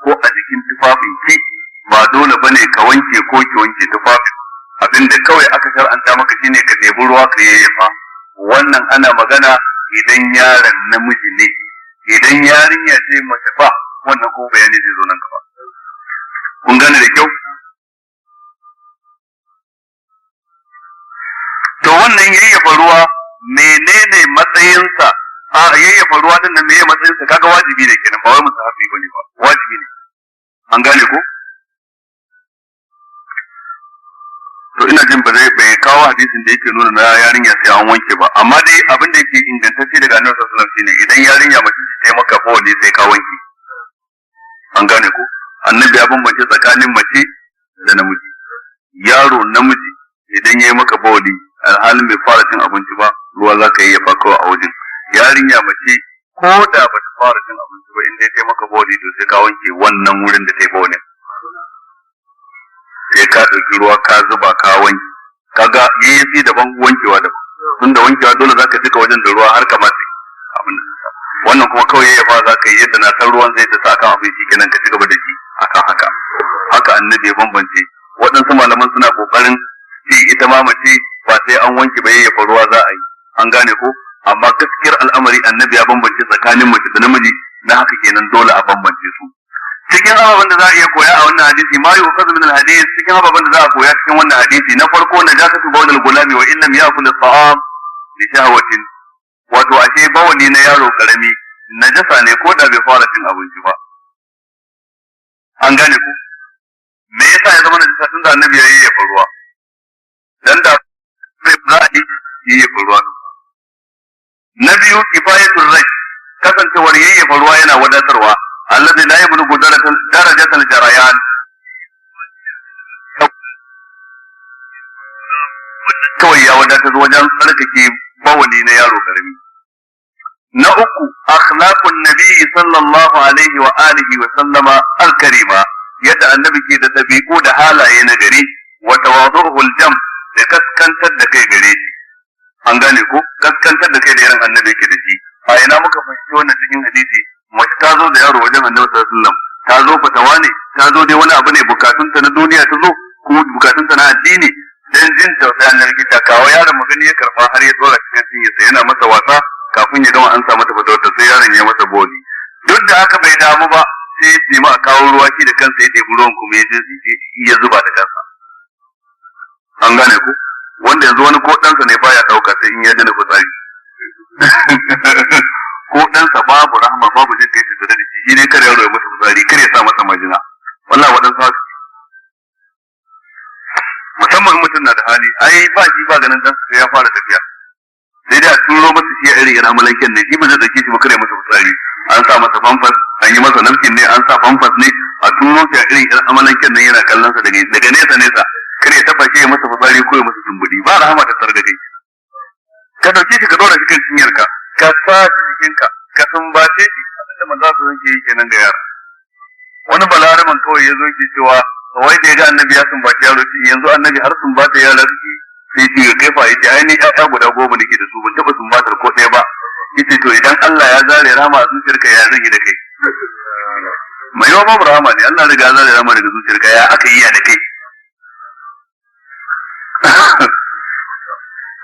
ko a cikin tufafinki ba dole bane ka wanke ko ki wanke tufafin abinda kawai aka shar'anta maka shine ka ɗebi ruwa ka yayyafa. Wannan ana magana idan yaron namiji ne, idan yarinya ce mace fa wannan ko bayani zai zo nan gaba. Kun gane da kyau? To wannan yayyafa ruwa menene matsayinsa? A yayyafa ruwa din nan meye matsayinsa? Kaga wajibi ne kenan ba wai musahabi bane ba, wajibi ne. An gane ko? To ina jin bai kawo hadisin da yake nuna na yarinya sai an wanke ba, amma dai abin da yake ingantacce daga Annabi sallallahu alaihi wasallam shine idan yarinya mace sai maka fa wani sai ka wanke. An gane ko? Annabi ya bambance tsakanin mace da namiji. Yaro namiji idan yayi maka bawli alhalin bai fara cin abinci ba ruwa za ka yi ya fakawa a wajen. Yarinya mace ko da ba ta fara cin abinci ba inda ta maka bawli to sai ka wanke wannan wurin da ta yi bawlin. Sai ka ɗauki ruwa ka zuba ka wanke. Kaga yayi daban wankewa daban. Tunda wankewa dole za ka jika wajen da ruwa har ka matse abin da wannan kuma kawai ya fa za ka yi yadda na san ruwan zai ta sa kan abin shi kenan ka ci gaba da shi akan haka. Haka annabi ya bambance. Waɗansu malaman suna kokarin shi ita ma mace ba sai an wanke ba yayyafa ruwa za a yi. An gane ko? Amma gaskiyar al'amari annabi ya bambance tsakanin mace da namiji na haka kenan dole a bambance su. Cikin ababen da za a iya koya a wannan hadisi ma yu'khadhu min al-hadith cikin ababen da za a koya cikin wannan hadisi na farko najasatu bawl al-gulami wa illam ya'kul at-ta'am li shahwatin wato ashe bawani na yaro karami najasa ne ko da bai fara cin abinci ba. An gane ku me yasa ya zama najasa tunda annabi ya yi ruwa dan da za a yi ruwa. Na biyu kifayatul raj kasancewar yayyafa ruwa yana wadatarwa alladhi la yablughu darajatal jarayan kawai ya wadatar wajen tsarkake bawali na yaro karami. Na uku akhlaqun nabi sallallahu alaihi wa alihi wa sallama al-karima yadda annabi ke da dabi'u da halaye na gari wa tawadu'u al-jam da kaskantar da kai gare shi. An gane ko kaskantar da kai da irin annabi ke da shi. A ina muka fahimci wannan cikin hadisi mace ta zo da yaro wajen annabi sallallahu alaihi wasallam ta zo fatawa ne ta zo dai wani abu ne bukatunta na duniya ta zo ko bukatunta na addini dan jin tausayin nan kita kawo yaron magani ya karba har ya tsora cikin sinyarsa yana masa wasa kafin ya gama an sa mata fatawar sai yaron ya masa boli duk da haka bai damu ba sai ya ce ma a kawo ruwa shi da kansa ya ɗebi ruwan kuma ya zuba da kansa. An gane ku wanda yanzu wani ko ɗansa ne baya ɗauka sai in ya dana fitsari ko ɗansa babu rahama babu jin kai tattare da shi ne kar yaro ya masa fitsari kar ya sa masa majina wallahi waɗansu haka musamman mutum na da hali ai ba shi ba ganin ɗansa sai ya fara tafiya sai dai a turo masa shi a irin yana amalanken ne shi ba zai dauke shi ba kar ya masa fitsari an sa masa famfas an yi masa nafkin ne an sa famfas ne a turo shi a irin yana amalanken ne yana kallon sa daga nesa kar ya taba shi ya masa fitsari ko ya masa tumbudi ba rahama ta tsar da kai ka dauke shi ka dora shi kan cinyarka ka sa shi jikinka sumbace shi abinda manzo su yake yi kenan ga yara. Wani balaraman kawai ya zo ke cewa wai da ya ga annabi ya sumbace yaro shi yanzu annabi har sumbata yara suke sai ce kai fa yace ai ni ƴaƴa guda 10 nake da su ban taba sumbatar ko ɗaya ba. Yace to idan Allah ya zare rama a zuciyarka ya zan yi da kai. Mai yawa babu rama ne Allah riga zare rama daga zuciyarka ya aka yi ya da kai.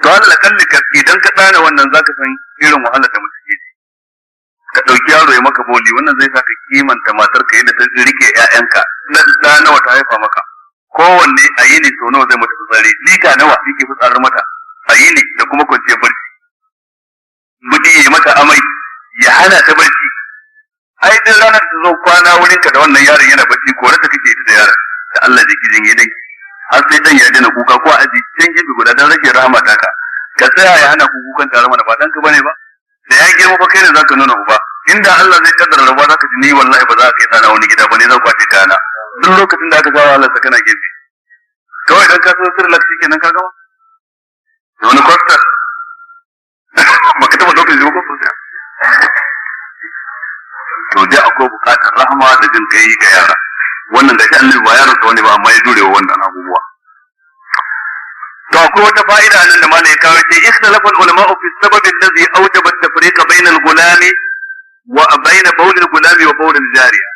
To Allah kalli ka idan ka tsana wannan zaka san irin wahalar da mutum ke. Ka dauki yaro ya maka boli wannan zai saka kimanta matar ka yadda ta rike ƴaƴanka da nawa ta haifa maka. Kowanne a yini sau nawa zai mata fitsari, lika nawa yake fitsarar mata a yini da kuma kwanciyar barci. Mudi ya mata amai ya hana ta barci. Ai duk ranar da zo kwana wurinka da wannan yaron yana barci ko rasa kake ita da yaron da Allah da kijin ya dai. Har sai dan ya daina kuka ko aji can gefe guda dan rage rahama ta ka tsaya ya hana kukan tare mana ba danka bane ba da ya girma fa kai ne zaka nuna uba inda Allah zai kaddara rabuwa zaka ji ni wallahi ba za ka yi sana wani gida bane zan kwace kana duk lokacin da aka ga Allah sa kana gefe kawai dan ka so sirri laksi kenan ka gama da wani kwasta baka taba dokar jiwo ko sosai to dai akwai bukatar rahama da jin kai ga yara wannan da shi annabi ba yaron sa wani ba amma ya jure wannan abubuwa to akwai wata fa'ida nan da malai kawo ce ikhtalafa ulama fi sabab alladhi awjaba at-tafriq bayna al-gulami wa bayna bawl al-gulami wa bawl al-jariya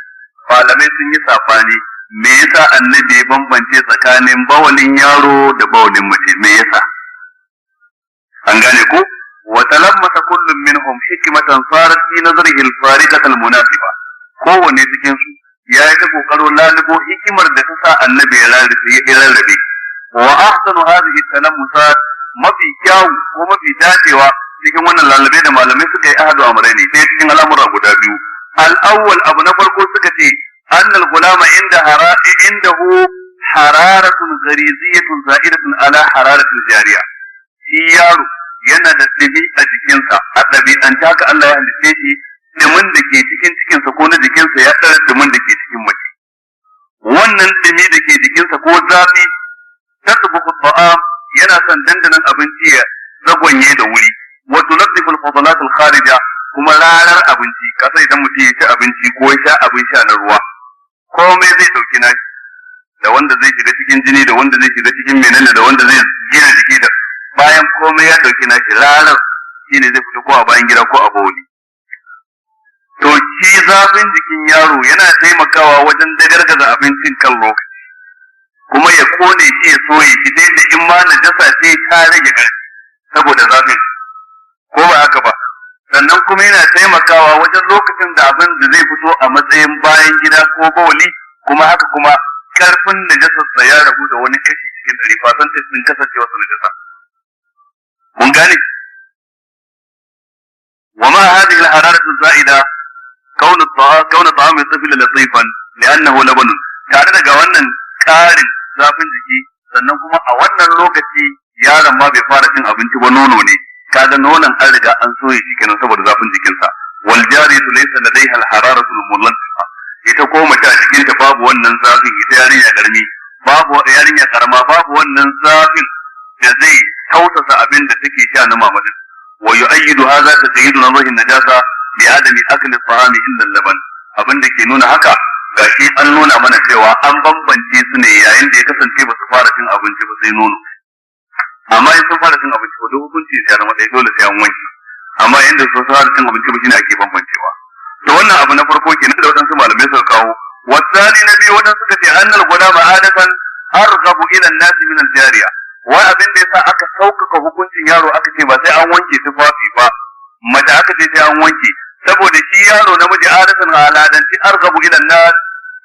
malamai sun yi safani me yasa annabi ya bambance tsakanin bawalin yaro da bawalin mace me yasa an gane ko wa talammasa kullun minhum hikmatan sarat fi nazrihi al-fariqata al-munasiba kowanne cikin su ya yi ta kokarin lalubo hikimar da ta sa annabi ya rarrabe wa ahsanu hadhihi tanammusat mafi kyawu ko mafi dacewa cikin wannan lalube da malamai suka yi ahadu amrayni sai cikin al'amura guda biyu al-awwal abu na farko suka ce annal gulama indahu hararatun ghariziyatun za'idatun ala hararatil jariya shi yaro yana da tsibi a jikinsa a ɗabi'anta ka Allah ya halice shi dimin da ke cikin cikinsa ko na jikinsa ya tsara dimin da ke cikin mace wannan dimi da ke jikinsa ko zafi tasbuqu ta'am yana son dandanan abinci ya zagwanye da wuri wa tunazzifu al-fadalat al-kharija kuma ranar abinci kasa idan mutum ya ci abinci ko ya sha abin sha na ruwa komai zai dauki nashi da wanda zai shiga cikin jini da wanda zai shiga cikin menene da wanda zai gina jiki da bayan komai ya dauki nashi ranar shine zai fito ko a bayan gida ko a bawli to shi zafin jikin yaro yana taimakawa wajen dagargaza abincin kan lokaci kuma ya kone shi ya soye shi dai da in ma najasa sai ta rage ƙarfi saboda zafin ko ba haka ba sannan kuma yana taimakawa wajen lokacin da abin da zai fito a matsayin bayan gida ko bawli kuma haka kuma karfin najasarsa ya rabu da wani kashi cikin 100% din kasancewa sa najasa mun gane وما هذه الحرارة الزائدة كون طعام الطفل لطيفا لأنه لبن tare daga wannan ƙarin zafin jiki sannan kuma a wannan lokaci yaron ma bai fara cin abinci ba nono ne kaga nonon an riga an soye shi kenan saboda zafin jikinsa wal jariyatu laysa ladayha al hararatu al mulantfa ita ko mace a cikin ta babu wannan zafin ita yarinya karmi babu yarinya karama babu wannan zafin da zai tausasa abin da take sha na mamadin wa yu'ayyidu hadha taqyidu nadhi an-najasa bi adami akli at-ta'ami illa al-laban abin da ke nuna haka gashi an nuna mana cewa an bambance su ne yayin da ya kasance ba su fara cin abinci ba sai nono amma in sun fara cin abinci ko duk hukunci sai zama dai dole sai an wanke amma yayin da su fara cin abinci ba shine ake bambancewa to wannan abu na farko kenan da wadansu malamai suka kawo wasani na biyu wadansu suka ce annal gulama adatan arghabu ila an-nas min al-jariya wa abin da yasa aka saukaka hukuncin yaro aka ce ba sai an wanke tufafi ba mace aka ce sai an wanke saboda shi yaro namiji adatan aladanci arghabu ila an-nas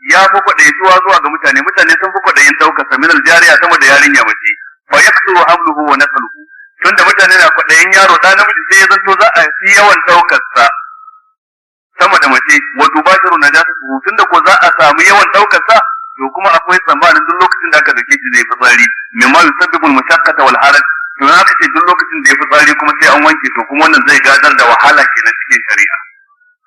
ya fi kwaɗayituwa zuwa ga mutane sun fi kwaɗayin ɗaukar sa min al-jariya sama da yarinya mace fa yaksuru hamluhu wa nasluhu tunda mutane na kwaɗayin yaro da namiji sai ya zanto za a fi yawan ɗaukar sa sama da mace wa tubashiru najasatuhu tunda ko za a samu yawan ɗaukar sa to kuma akwai tsammanin duk lokacin da aka dauke shi zai fitsari mimma yusabbibu al-mashaqqata wal haraj to haka ce duk lokacin da ya fitsari kuma sai an wanke to kuma wannan zai gadar da wahala kenan cikin shari'a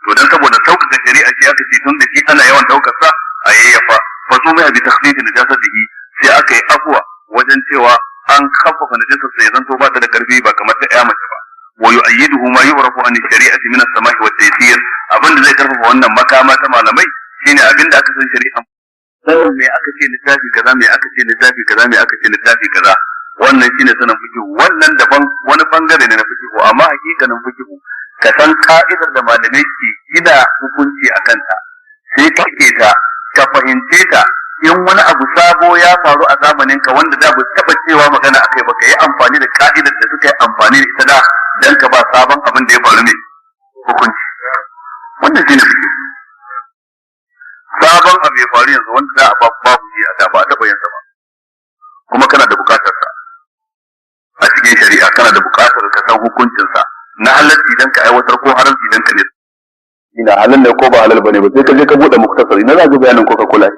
to dan saboda sauƙaƙa shari'a ce aka ce tun da shi ana yawan ɗaukar sa a yayyafa fa su mai bi takhfif najasatihi sai aka yi afwa wajen cewa an khaffafa najasar sai zanto ba ta da karfi ba kamar ta ƴa mace ba wa yu'ayyiduhu ma yu'rafu an shari'ati min as-samahi wa at-taysir abinda zai karfafa wannan makama ta malamai shine abinda aka san shari'a me aka ce littafi kaza me aka ce littafi kaza me aka ce littafi kaza wannan shine sanin fiqh wannan daban wani bangare ne na fiqh amma hakikanin fiqh ka san ka'idar da malamai ke gina hukunci akan ta sai kake ta ka fahimce ta in wani abu sabo ya faru a zamanin ka wanda da ba taba cewa magana akai ba ka yi amfani da ka'idar da suka yi amfani da ita da dan ka ba sabon abin da ya faru ne hukunci wannan shine fiqh sabon abu ya faru yanzu wanda da babu shi a da ba taba yin sa ba kuma kana da bukatar sa a cikin shari'a kana da bukatar ka san hukuncin sa na halalci dan ka aiwatar ko haramci dan ka ne ina halal ne ko ba halal bane ba sai ka je ka bude muktasar ina za ka bayanin Coca-Cola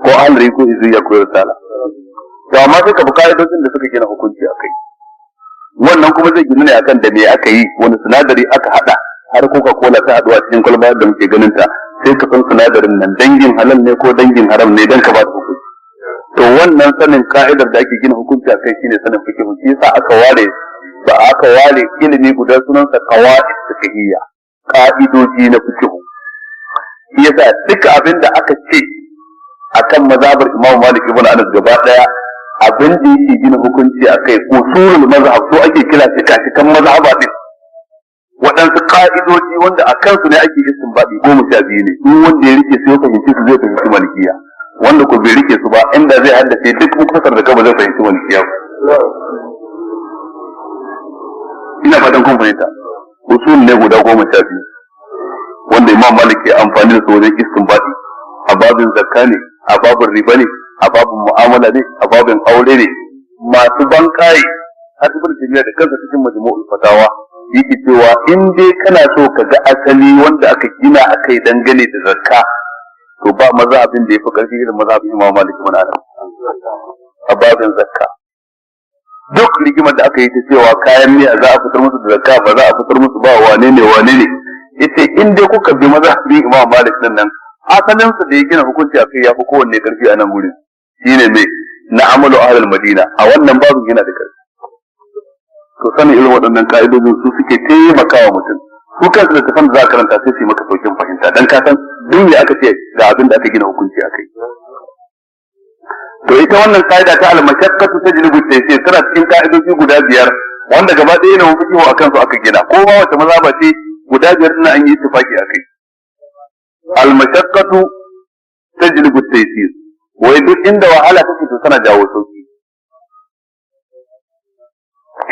ko alri ko iziya ko risala to amma sai ka buƙaci dukkan da suka gina hukunci akai wannan kuma zai gina ne akan da me aka yi wani sinadari aka hada har Coca-Cola ta haduwa cikin kwalba da muke ganin ta sai ka san sinadarin nan dangin halal ne ko dangin haram ne dan ka ba hukunci to wannan sanin ka'idar da ake gina hukunci akai shine sanin fiqh shi yasa aka ware ilimi guda sunansa qawaid fiqhiyya ka'idoji na fiqh shi yasa duk abin da aka ce akan mazhabar Imam Malik ibn Anas gaba daya abin da yake gina hukunci akai usulul mazhab so ake kira cikin mazhaba din waɗansu ka'idoji wanda a kansu ne ake istinbadi 12 ne in wanda ya rike su ya fahimci su zai fahimci malikiya wanda ko bai rike su ba inda zai haddace duk muktasar da kaba zai fahimci malikiya ina fatan kun fahimta usul ne guda 12 wanda Imam Malik ya amfani da su wajen istinbadi a babin zakka ne a babin riba ne a babin mu'amala ne a babin aure ne masu bankai har ibn Taymiyyah da kansa cikin majmu'ul fatawa yake cewa in dai kana so ka ga asali wanda aka gina akai dangane da zakka to ba mazhabin da yafi karfi irin mazhabin Imam Malik ibn Anas a babin zakka duk rigimar da aka yi ta cewa kayan miya za a fitar musu da zakka ba za a fitar musu ba wane ne yace in dai kuka bi mazhabin Imam Malik din nan asalin sa da ya gina hukunci akai yafi kowanne karfi a nan gurin shine me na amalu ahlul madina a wannan babu yana da karfi to sanin irin waɗannan ka'idojin su suke taimakawa mutum su kansu da tafan da za a karanta sai su yi maka saukin fahimta dan ka san duk me aka ce ga abin da aka gina hukunci akai to ita wannan ka'ida ta al-mashaqqatu tajlibu at-taysir tana cikin ka'idoji guda 5 wanda gaba ɗaya ne hukunci akan su aka gina ko ba wata mazhaba ce guda 5 din an yi ittifaki akai al-mashaqqatu tajlibu at-taysir wai duk inda wahala take to tana jawo sauki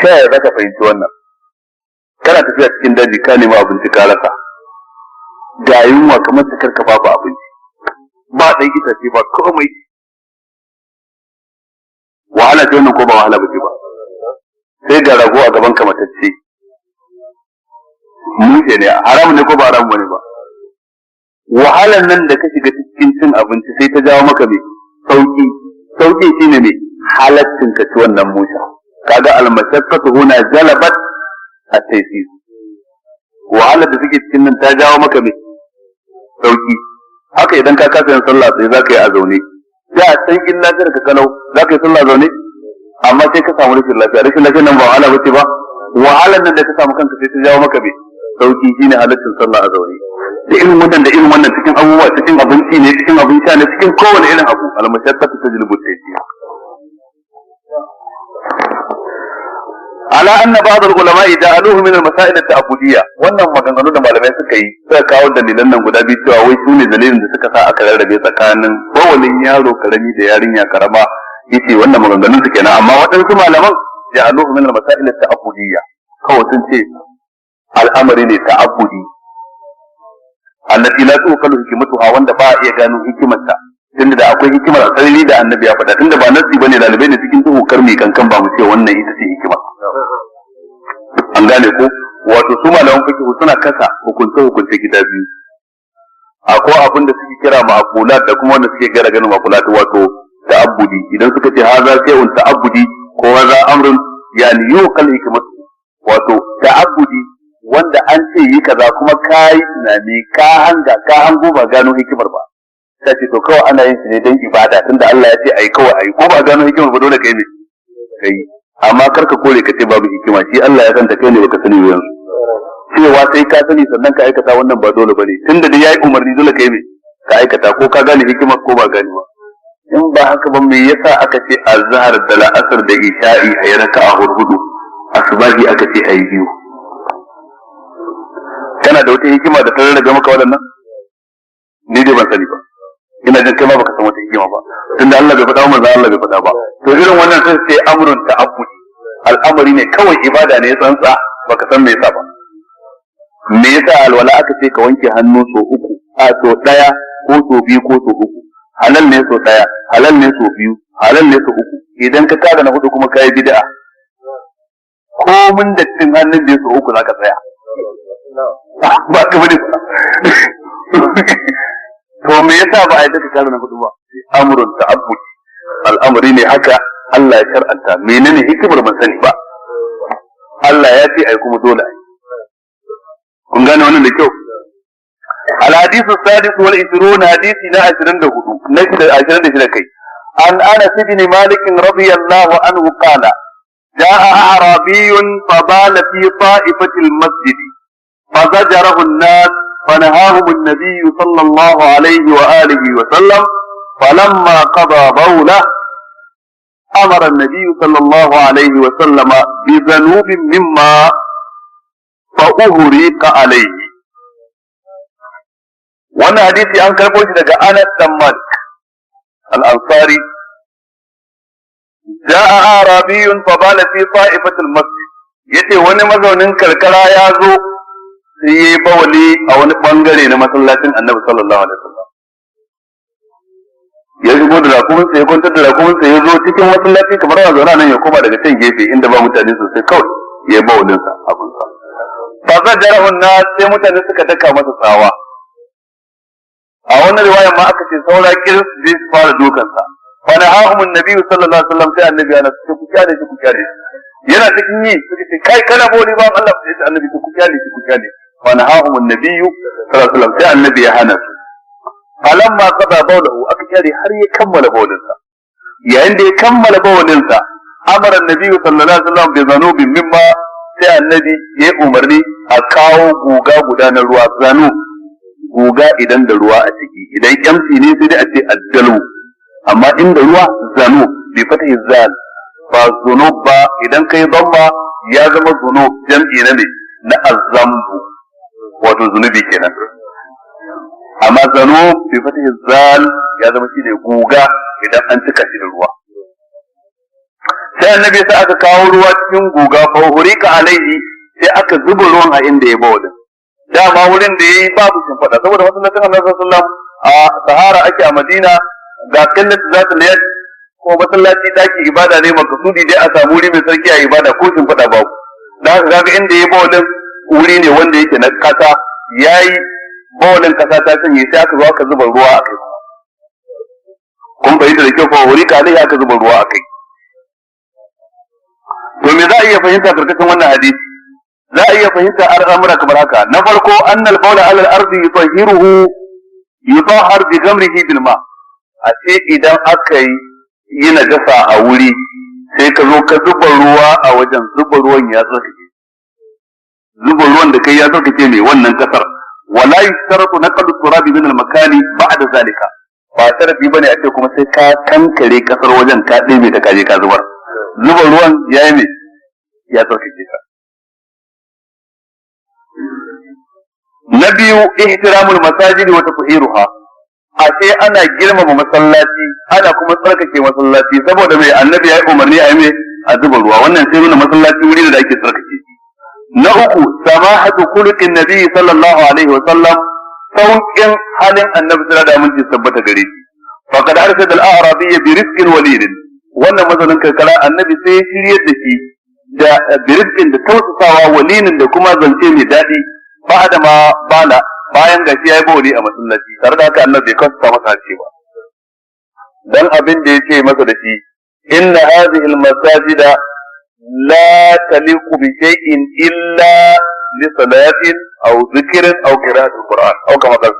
sai ya zaka fahimci wannan kana tafiya cikin daji ka nemi abinci ka rasa ga yunwa kamar ta karka babu abinci ba dan itace ba komai wahala ce wannan ko ba wahala bace ba sai ga rago a gaban ka matacce mushe ne haram ne ko ba haram bane ba wahalan nan da ka shiga cikin cin abinci sai ta jawo maka me sauki shine ne halaccin ka ci wannan musha kaga al-mashaqqatu huna jalabat at-taysir wahalar da suke cikin nan ta jawo maka me sauki haka idan ka kasa yin sallah sai zaka yi a zaune sai a san in lafiyar ka kalau zaka yi sallah zaune amma sai ka samu rashin lafiya nan ba wahala bace ba wahalar nan da ka samu kanka sai ta jawo maka me sauki shine halaccin sallah a zaune da irin wannan cikin abubuwa cikin abinci ne cikin abin sha ne cikin kowane irin abu al-mashaqqatu tajlibu at-taysir ala anna ba'd al-ulama ja'aluhu min al-masail at-ta'budiyya wannan maganganu da malamai suka yi suka kawo dalilan nan guda biyu cewa wai sune dalilin da suka sa aka rarrabe tsakanin bawalin yaro karami da yarinya karama yace wannan maganganun su kenan amma waɗansu malaman ja'aluhu min al-masail at-ta'budiyya kawai sun ce al'amari ne ta'abbudi allati la tuqalu hikmatuha wanda ba a iya gano hikimarta tunda da akwai hikimar asali da annabi ya faɗa tunda ba nasi bane dalibai ne cikin duhu karmi kankan ba mu ce wannan ita ce hikima an gane ko wato su malaman fiqh suna kasa hukunce gida biyu akwai abin da suke kira ma'qulat da kuma wanda suke gara ganin ma'qulat wato ta'abbudi idan suka ce haza shay'un ta'abbudi ko haza amrun yani yuqal hikmatu wato ta'abbudi wanda an ce yi kaza kuma kai tunani ka hango ba gano hikimar ba sai ce to kawai ana yin shi ne don ibada tunda Allah ya ce ai kawai ai ko ba gano hikimar ba dole kai ne kai amma karka kore ka ce babu hikima, shi Allah ya san ta kai ne baka sani yanzu. Cewa sai ka sani sannan ka aikata wannan ba dole bane, tunda da yayi umarni dole kai me ka aikata, ko ka gane hikima ko ba gane ba. In ba haka ba me yasa aka ce azhar da la'asar da isha'i ayi raka'a hudu, asbahi aka ce ayi biyu? Kana da wata hikima da ta rarrabe maka waɗannan? Ni dai ban sani ba, ina jin kai ma baka san wata hikima ba, tunda Allah bai faɗa, manzo Allah bai faɗa ba. To irin wannan sai ce amrun ta'abbudi, al'amari ne kawai, ibada ne tsantsa, baka san me yasa ba. Me yasa alwala aka ce ka wanke hannu so uku, so daya ko so biyu ko so uku? Halal ne so daya, halal ne so biyu, halal ne so uku. Idan ka tada na hudu kuma kai bid'a. Ko mun da cin hannun da so uku zaka tsaya. Ba ka bane. To me yasa ba a yi ka tada na hudu ba? Amrun ta'abbud. Al'amari ne haka Allah ya shar'anta. Menene hikimar ban sani ba? Allah ya ce ai kuma dole ai. Kun gane wannan da kyau? الحديث السادس والعشرون حديثنا 24 كي عن أنس بن مالك رضي الله عنه قال جاء أعرابي فبال في طائفة المسجد فزجره الناس فنهاهم النبي صلى الله عليه وآله وسلم فلما قضى بوله أمر النبي صلى الله عليه وسلم بذنوب مما فأهريق عليه. wannan hadisi an karbo shi daga Anas bin Malik al-Ansari. Ja'a arabiyyun fa bala fi ta'ifatil masjid, yace wani mazaunin karkara ya zo sai yayi bawali a wani bangare na masallacin Annabi sallallahu alaihi wasallam. Ya shigo da rakumin sai ya kwantar da rakumin sai ya zo cikin masallaci kamar ya zauna nan ya koma daga can gefe inda ba mutane sosai, kawai yayi bawalin sa abun sa. Fa zajarahun nas, sai mutane suka daka masa tsawa. A wannan riwayar ma aka ce saura kiris zai su fara dukansa. Fa nahahum annabi sallallahu alaihi wasallam, sai annabi yana ce ku kyale shi, ku kyale shi. Yana cikin yi suka ce kai kana boli ba Allah, sai annabi ce ku kyale shi, ku kyale. Fa nahahum annabi sallallahu alaihi wasallam, sai annabi ya hana su. Falamma qada bawlahu, aka kyale har ya kammala bawlinsa. Yayin da ya kammala bawlinsa, amara annabi sallallahu alaihi wasallam bi zanubin mimma, sai annabi ya umarni a kawo guga guda na ruwa, zanu guga idan da ruwa a ciki, idan kyamsi ne sai dai a ce addalu, amma inda ruwa zanu bi fatahi zal, ba zunub ba. Idan kai zamma ya zama zunub, jam'i na ne na azzambu, wato zunubi kenan. Amma zanu bi fatahi zal ya zama shi ne guga idan an cika shi da ruwa. Sai annabi sai aka kawo ruwa cikin guga, fa hurika alaihi, sai aka zuba ruwan a inda ya bawa din. Dama wurin da yayi babu shimfiɗa, saboda masallacin Annabi sallallahu alaihi wasallam a Sahara ake a Madina, ga kallat zata liyat, ko masallaci daki ibada ne, makasudi dai a samu wuri mai sarki a ibada, ko shimfiɗa babu. Da haka kaga inda yayi bawlin wuri ne wanda yake na kasa, yayi bawlin kasa ta sanye, sai aka zo aka zuba ruwa a kai. Kun bayyana da kyau, fa wuri ka dai aka zuba ruwa a kai. To me za a iya fahimta karkashin wannan hadisi? Za a iya fahimta al'amura kamar haka. Na farko, annal bawla ala al-ardi yutahhar bi gamrihi bil ma. A ce idan aka yi najasa a wuri, sai ka zo ka zuba ruwa a wajen, zuba ruwan ya tsarkake. Zuba ruwan da kai ya tsarkake mai wannan kasar. Wala yustaratu naqlu turabi min al-makani ba'da zalika. Ba tarafi bane a ce kuma sai ka kankare kasar wajen, ka ɗebe ta kaje ka zubar. Zuba ruwan yayi ne ya tsarkake ka. Na biyu, ihtiramul masajidi wa tathiruha. A sai ana girmama masallaci, ana kuma tsarkake masallaci, saboda mai annabi ya yi umarni a yi mai a zuba ruwa. Wannan sai nuna masallaci wuri da ake tsarkake shi. Na uku, samahatu khuluqin nabi sallallahu alaihi wa sallam, sauƙin halin annabi sallallahu alaihi wa sallam tabbata gare shi. Faqad arsada al-a'rabiyya bi rizqin walidin. Wannan mazanin karkara annabi sai ya shiryar da shi da birizqin da tausasawa, walinin da kuma zance mai daɗi. Ba da ma bala, bayan gashi ya yi bawli a masallaci, tare da haka annabi bai kasa masa cewa dan abin da yace masa da shi, inna hadhihi al-masajida la taliqu bi shay'in illa li salatin aw dhikrin aw qira'atil qur'an aw kama qala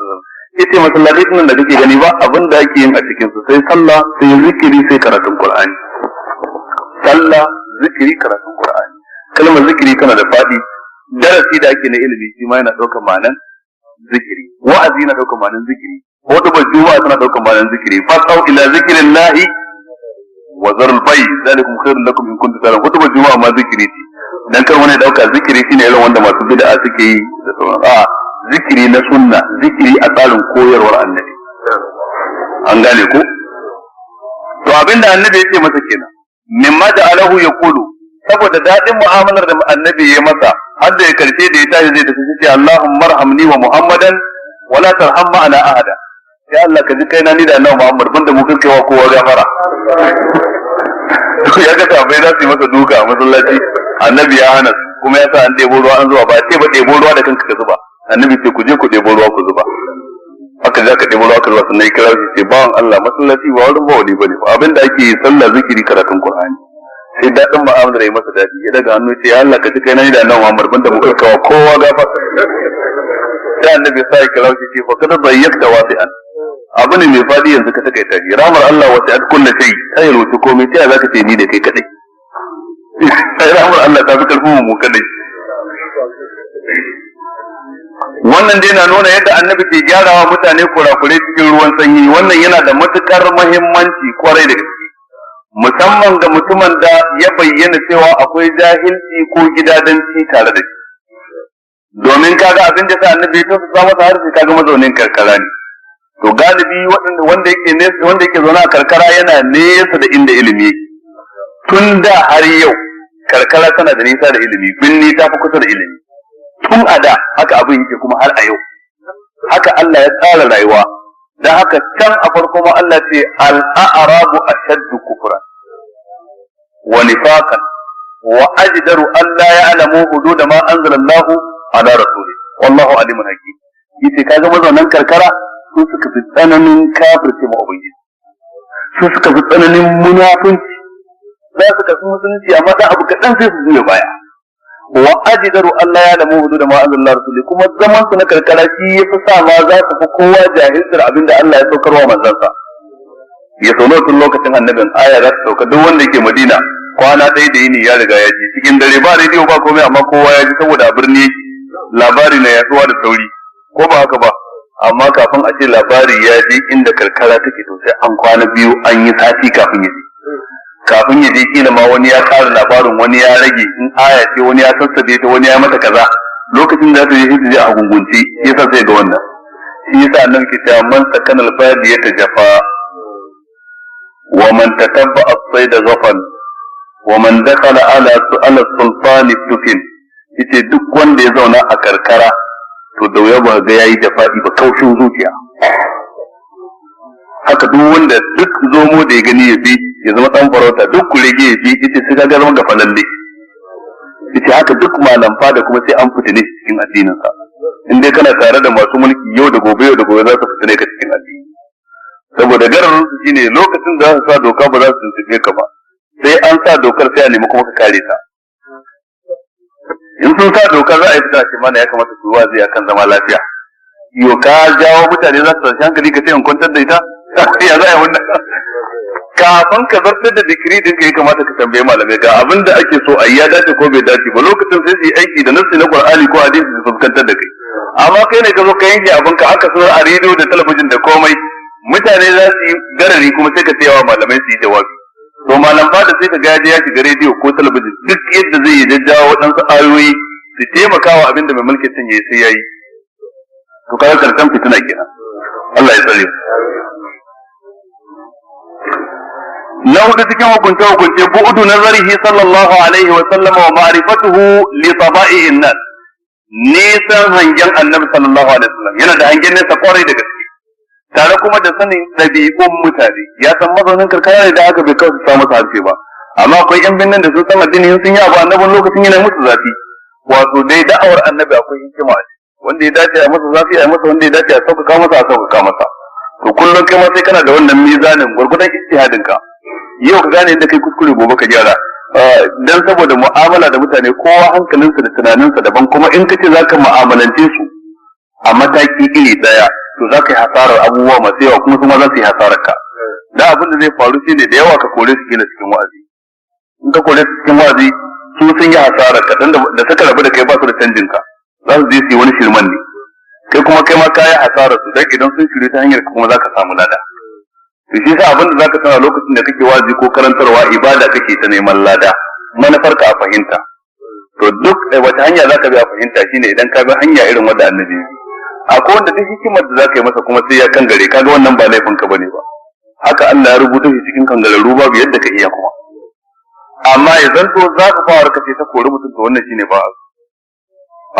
yace masallacin nan da kake gani ba abin da ake yin a cikin su sai sallah, sai zikiri, sai karatun qur'ani. Sallah, zikiri karatun Qur'ani. Kalmar zikiri tana da faɗi, darasi da ake na ilimi shi ma yana ɗaukar ma'anan zikiri, wa'azi na ɗaukar ma'anan zikiri, hutubar juma'a tana ɗaukar ma'anan zikiri, fasau ila zikrillahi wa zarul bay zalikum khairul lakum in kuntum ta'lamun. Hutubar juma'a ma zikiri ce, dan kar wani dauka zikiri shine irin wanda masu bid'a suke yi da sauran. A zikiri na sunna, zikiri a tsarin koyarwar annabi. An gane ko? To abinda annabi yake masa kenan, mimma ja'alahu yaqulu, saboda dadin mu'amalar da annabi ya masa, har da ya karshe da ya tashi zai tafi sai Allahumma arhamni wa Muhammadan wa la tarham ma'ana ahada. Ya Allah ka ji kaina ni da annabi Muhammad banda mu kai wa kowa gafara. Ya ga bai za su yi masa duka a masallaci, annabi ya hana kuma ya sa an ɗebo ruwa an zuwa, ba ce ba ɗebo ruwa da kanka ka zuba, annabi ce ku je ku ɗebo ruwa ku zuba. Haka za ka ɗebo ruwa ka zuba, sannan ya kira shi ce bawan Allah masallaci ba wurin bawani bane ba, abinda ake yi sallah zikiri karatun Qur'ani. Sai daɗin mu'amalar ya masa daɗi, ya daga hannu ce ya Allah ka ji kai na ni da annabi Muhammad banda mu kawo kowa gafara. Sai annabi sai ya kira shi ce fa kada bayyakta wasi'an, abu ne mai fadi yanzu ka takaita shi, ramar Allah wata at kullu shay, ta yalwace komai, ta za ka ce ni da kai kadai. Sai ramar Allah ta fi karfin mu kadai. Wannan dai na nuna yadda annabi ke gyarawa mutane kurakure cikin ruwan sanyi. Wannan yana da matukar muhimmanci kwarai da gaske, musamman ga mutumin da ya bayyana cewa akwai jahilci ko gidadanci tare da shi. Domin kaga abin da sa annabi ya sa masa harshe, kaga mazaunin karkara ne. To galibi wanda yake zaune a karkara yana nesa da inda ilimi yake. Tun da har yau karkara tana da nisa da ilimi, binni ta fi kusa da ilimi. Tun a da haka abin yake kuma har a yau. Haka Allah ya tsara rayuwa. Dan haka can a farko ma Allah ce al-a'rabu ashaddu kufran wa nifaqan wa ajdaru an la ya'lamu hudud ma anzala Allahu ala rasuli wallahu alimun hakim. Yace kaga mazaunan karkara su suka fi tsananin kafirce ma ubangiji, su suka fi tsananin munafunci, za su kasu musulunci amma da abu kaɗan sai su zuya baya. Wa ajidaru Allah ya lamu hudu da ma'azallar rasuli, kuma zaman su na karkara shi ya fi sa ma za su fi kowa jahiltar abin da Allah ya saukarwa manzansa. Ya sau tun lokacin annabin aya za su sauka, duk wanda yake Madina kwana ɗaya da yini ya riga ya ji, cikin dare ba rediyo ba komai amma kowa ya ji saboda a birni labari na yaduwa da sauri, ko ba haka ba. Amma kafin a ce labari ya je inda karkara take to sai an kwana biyu, an yi sati kafin ya je. Kafin ya je kila ma wani ya ƙara labarin, wani ya rage, in aya ce wani ya sassabe ta, wani ya mata kaza. Lokacin da ta je shi je a gungunci, yasa sai ga wannan. Shi yasa nan ke cewa man sakana al-badi ya tajafa wa man tatabba as-sayda zafan wa man dakhala ala sultani tufin. Yace duk wanda ya zauna a karkara to da wuya ba ga yayi jafa'i ba, kaushin zuciya. Haka duk wanda duk zomo da ya gani ya bi ya zama dan farauta, duk kurege ya bi ita sai ga zama gafalalle. Ita haka duk malamfa da kuma sai an fitine cikin addinin sa. In dai kana tare da masu mulki yau da gobe za su fitine ka cikin addini. Saboda gararin su shine lokacin da za su sa doka ba za su tuntube ka ba, sai an sa dokar sai a nemi kuma ka kare ta. In sun sa dokar za a yi fita ce mana ya kamata su zuwa zai akan zama lafiya. Yo ka jawo mutane za su tashi hankali ka ce in kwantar da ita? Ya za a yi wannan? Kafin ka zartar da dikiri din ka ya kamata ka tambaye malamai ga abin da ake so a yi ya dace ko bai dace ba, lokacin sai su yi aiki da nassi na Qur'ani ko hadisi su fuskantar da kai. Amma kai ne ka zo ka yanke abin ka aka sanar a rediyo da talabijin da komai, mutane za su yi garari kuma sai ka ce wa malamai su yi jawabi. To malam fada sai ka gaji ya shiga rediyo ko talabijin duk yadda zai yi jajjawa waɗansu ayoyi su taimaka wa abin da mai mulkin sun yi sai ya yi. To kaga karshen fitina kenan. Allah ya tsare. Na hudu cikin hukunce bu'udu nazarihi sallallahu alaihi wa sallam wa ma'rifatuhu li taba'i'in nas. Nisan hangen annabi sallallahu alaihi wa sallam, yana da hangen nesa kwarai da gaske. Tare kuma da sanin ɗabi'un mutane, ya san mazaunin karkara ne da aka bai kawai su samu harshe ba. Amma akwai yan binnan da sun san addini sun yi abu annabin lokacin yana musu zafi. Wato dai da'awar annabi akwai hikima a ciki. Wanda ya dace a masa zafi a masa, wanda ya dace a sauƙaƙa masa a sauƙaƙa masa. To kullum kai ma sai kana da wannan mizanin gwargwadon ijtihadin ka. Yau ka gane inda kai kuskure, gobe ka gyara. Dan saboda mu'amala da mutane kowa hankalinsa da tunaninsa daban, kuma in kace zaka mu'amalance su a mataki iri daya to zaka yi hasarar abubuwa masu yawa, kuma za su yi hasarar ka. Da abin da zai faru shine da yawa ka kore su gina cikin wa'azi. in ka kore su cikin wazi su sun yi hasara kaɗan da suka rabu da kai ba su da canjin ka za su je su yi wani shirman ne kai kuma kai ma ka yi hasara su dan idan sun shirye ta hanyar kuma za ka samu lada to shi yasa abin da za ka sana lokacin da kake wazi ko karantarwa ibada kake ta neman lada manufar ka a fahimta to duk wata hanya za ka bi a fahimta shine idan ka bi hanya irin wanda annabi akwai wanda duk hikimar da za ka yi masa kuma sai ya kangare kaga wannan ba laifin ka bane ba haka Allah ya rubuta shi cikin kangararru babu yadda ka iya kuma amma ya zanto za ka fara kace ta kori mutum to wannan shine ba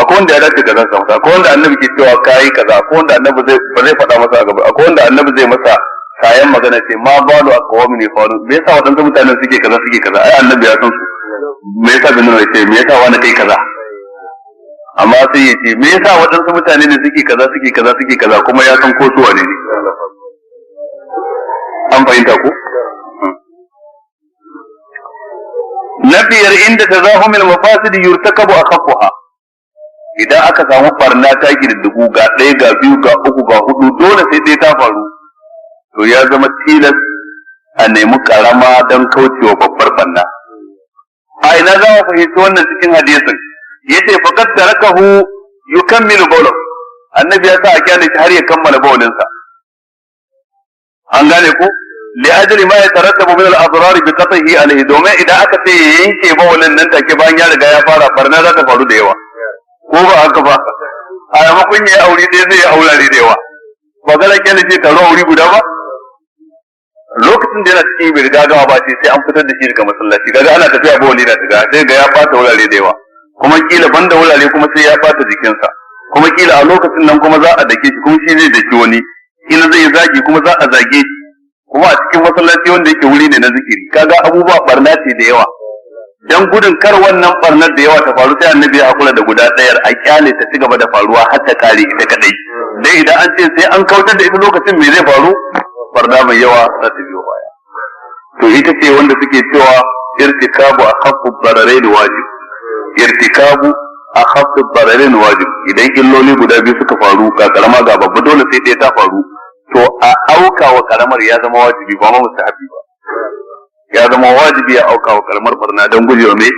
akwai wanda ya dace da ransa masa akwai wanda annabi ke cewa kai kaza akwai wanda annabi ba zai faɗa masa a gaba akwai wanda annabi zai masa kayan magana ce ma balu aqwami ne faru me yasa wadannan mutanen suke kaza ai annabi ya san su me yasa bin nan ce me yasa wani kai kaza amma sai ya ce me yasa wadannan mutane ne suke kaza kuma ya san ko su wane ne an fahimta ko na biyar inda tazahumul mafasid yurtakabu akhaffaha idan aka samu barna ta girdugu ga ɗaya ga biyu ga uku ga hudu dole sai dai ta faru to ya zama tilas a nemi karama don kaucewa babbar barna a ina za mu fahimci wannan cikin hadisin yace faqad tarakahu yukammilu bawla annabi ya sa a kyale shi har ya kammala bawlinsa an gane ko li ajli ma yatarattabu min al-adrar bi qat'ihi alayhi domin idan aka ce yanke bawlin nan take bayan ya riga ya fara barna za ta faru da yawa ko ba haka ba a yamakon ya aure dai zai aurare da yawa ba ga lake ne ce taro aure guda ba lokacin da yana cikin bai riga gama ba sai an fitar da shi daga masallaci kaga ana tafiya bawli na taga sai ga ya fata wurare da yawa kuma kila banda wurare kuma sai ya fata jikinsa kuma kila a lokacin nan kuma za a dake shi kuma shi zai dake wani kila zai zagi kuma za a zage shi kuma a cikin masallaci wanda yake wuri ne na zikiri kaga abubuwa barna ce da yawa dan gudun kar wannan barnar da yawa ta faru sai annabi ya hakura da guda ɗayar a kyale ta cigaba da faruwa har ta kare ita kadai dai idan an ce sai an kautar da ita lokacin me zai faru barna mai yawa za ta biyo baya to ita ce wanda suke cewa irtikabu akhaffu dararain wajib irtikabu akhaffu dararain wajib idan illoli guda biyu suka faru ga karama ga babba dole sai ɗaya ta faru to a auka wa karamar ya zama wajibi ba ma mustahabi ba ya zama wajibi ya auka wa karamar barna don gujewa me